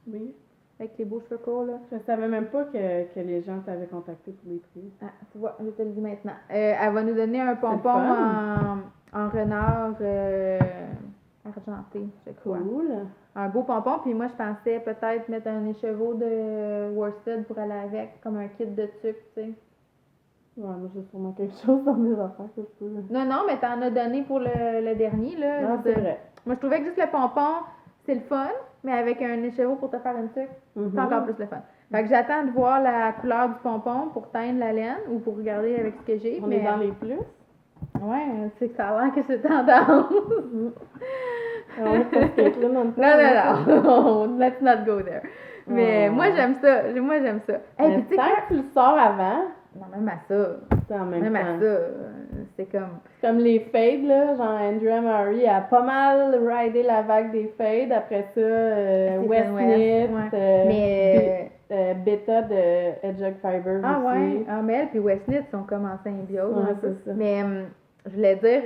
Oui. avec les beaux cheveux courts, là. Je savais même pas que les gens t'avaient contacté pour les prix. Ah, tu vois, je te le dis maintenant. Elle va nous donner un pompon en renard argenté, je crois. Cool. Un beau pompon, puis moi, je pensais peut-être mettre un écheveau de worsted pour aller avec, comme un kit de sucre, tu sais. Ouais, moi, j'ai sûrement quelque chose dans mes affaires que je peux. Non, non, mais t'en as donné pour le dernier, là. Non, c'est vrai. Moi, je trouvais que juste le pompon, c'est le fun, mais avec un écheveau pour te faire une sucre, c'est encore plus le fun. Fait que j'attends de voir la couleur du pompon pour teindre la laine ou pour regarder avec ce que j'ai. On est dans les plus. Ouais, c'est que ça a l'air que c'est tendance. Ouais, parce que là, non, let's not go there. Mais moi, j'aime ça. Hey, puis tant que tu le sors avant. Non, même à ça. C'est en même temps. À ça, c'est comme... Comme les fades, là, genre Andrea Murray a pas mal ridé la vague des fades. Après ça, Westnit, Beta de Edge Fiber ah aussi. Ouais, ah, mais elle puis Westnit sont comme en symbiose. Ouais, c'est ça. Mais je voulais dire,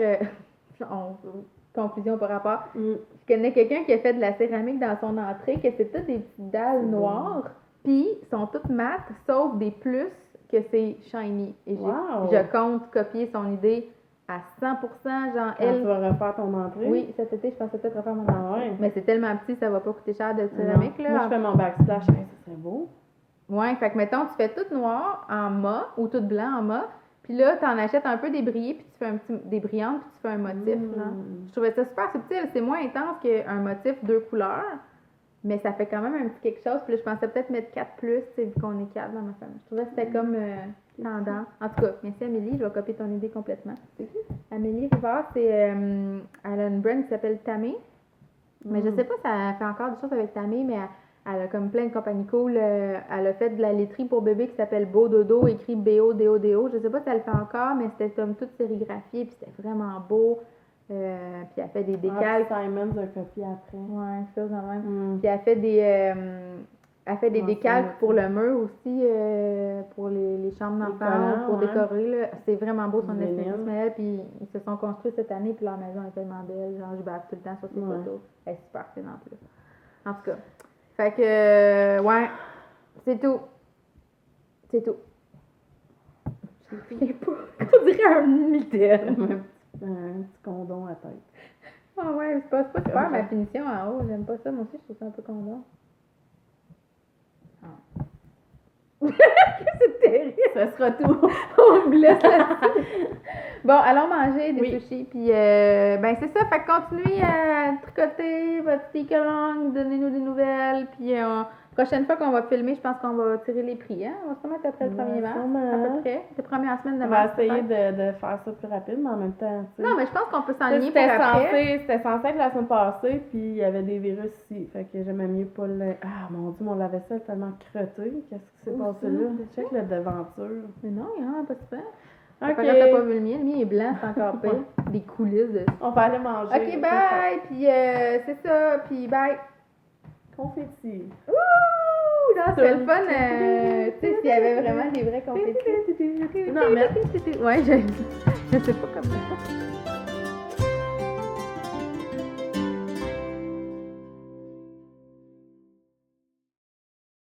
conclusion par rapport, je connais quelqu'un qui a fait de la céramique dans son entrée, que c'est toutes des petites dalles noires, puis sont toutes mates, sauf des plus que c'est shiny. Et je compte copier son idée à 100%, genre elle... Tu vas refaire ton entrée? Oui, cet été, je pensais peut-être refaire mon entrée. Mais c'est tellement petit, ça va pas coûter cher de céramique, là. Moi, je fais mon backsplash, ça serait beau. Ouais, fait que mettons, tu fais tout noir en mat, ou tout blanc en mat, puis là, t'en achètes un peu débrillé, puis tu fais des brillantes, puis tu fais un motif, là. Je trouvais ça super subtil, c'est moins intense qu'un motif 2 couleurs, mais ça fait quand même un petit quelque chose. Puis là, je pensais peut-être mettre 4+, tu sais, vu qu'on est 4 dans ma famille. Je trouvais que c'était comme tendance. En tout cas, merci Amélie, je vais copier ton idée complètement. Amélie Rivard, elle a une brand qui s'appelle Tamé. Mais je sais pas si elle fait encore des choses avec Tamé, mais elle a comme plein de compagnies cool. Elle a fait de la laiterie pour bébé qui s'appelle Beau Dodo, écrit B-O-D-O-D-O. Je sais pas si elle le fait encore, mais c'était comme tout sérigraphié, puis c'était vraiment beau. Puis elle fait des décalques. Simons a copié après. Ouais, chose de même. Puis elle fait des décalques pour le mur aussi, pour les chambres d'enfants, pour décorer. Là. C'est vraiment beau son esthétisme. Puis ils se sont construits cette année, puis leur maison est tellement belle. Genre, je bave tout le temps sur ses photos. Elle est super fine en plus. En tout cas. Fait que, ouais, c'est tout. C'est tout. Je ne reviens pas. On dirait un mitaine. Un petit condom à tête. Ah ouais, c'est pas super ma finition en haut. J'aime pas ça. Moi aussi, je trouve ça un peu condom. Ah. C'est terrible. Ça sera tout. On me laisse là-dessus. Bon, allons manger des sushis. Puis, ben c'est ça. Fait que continuez à tricoter votre stick along, donnez-nous des nouvelles. Puis, prochaine fois qu'on va filmer, je pense qu'on va tirer les prix. Hein? On va se mettre après le 1er mars, à peu près. La première semaine de mars. On va essayer de faire ça plus rapide, mais en même temps, tu sais. Non, mais je pense qu'on peut s'enligner pour après. C'était censé être la semaine passée, puis il y avait des virus ici. Fait que j'aimais mieux pas le... Ah, mon Dieu, mon lave-vaisselle est tellement crotté. Qu'est-ce qui s'est passé là? Check la devanture. Mais non, il y en a pas super. Ok. T'as pas vu le mien. Le mien est blanc, c'est encore pire. Des coulisses de... On va aller manger. Ok, bye! Puis, c'est ça. Puis, bye! Confetti. Ouh! Non, c'était le fun. Tu sais, s'il y avait vraiment des vrais confettis. Non, mais... Ouais, je sais pas comment ça.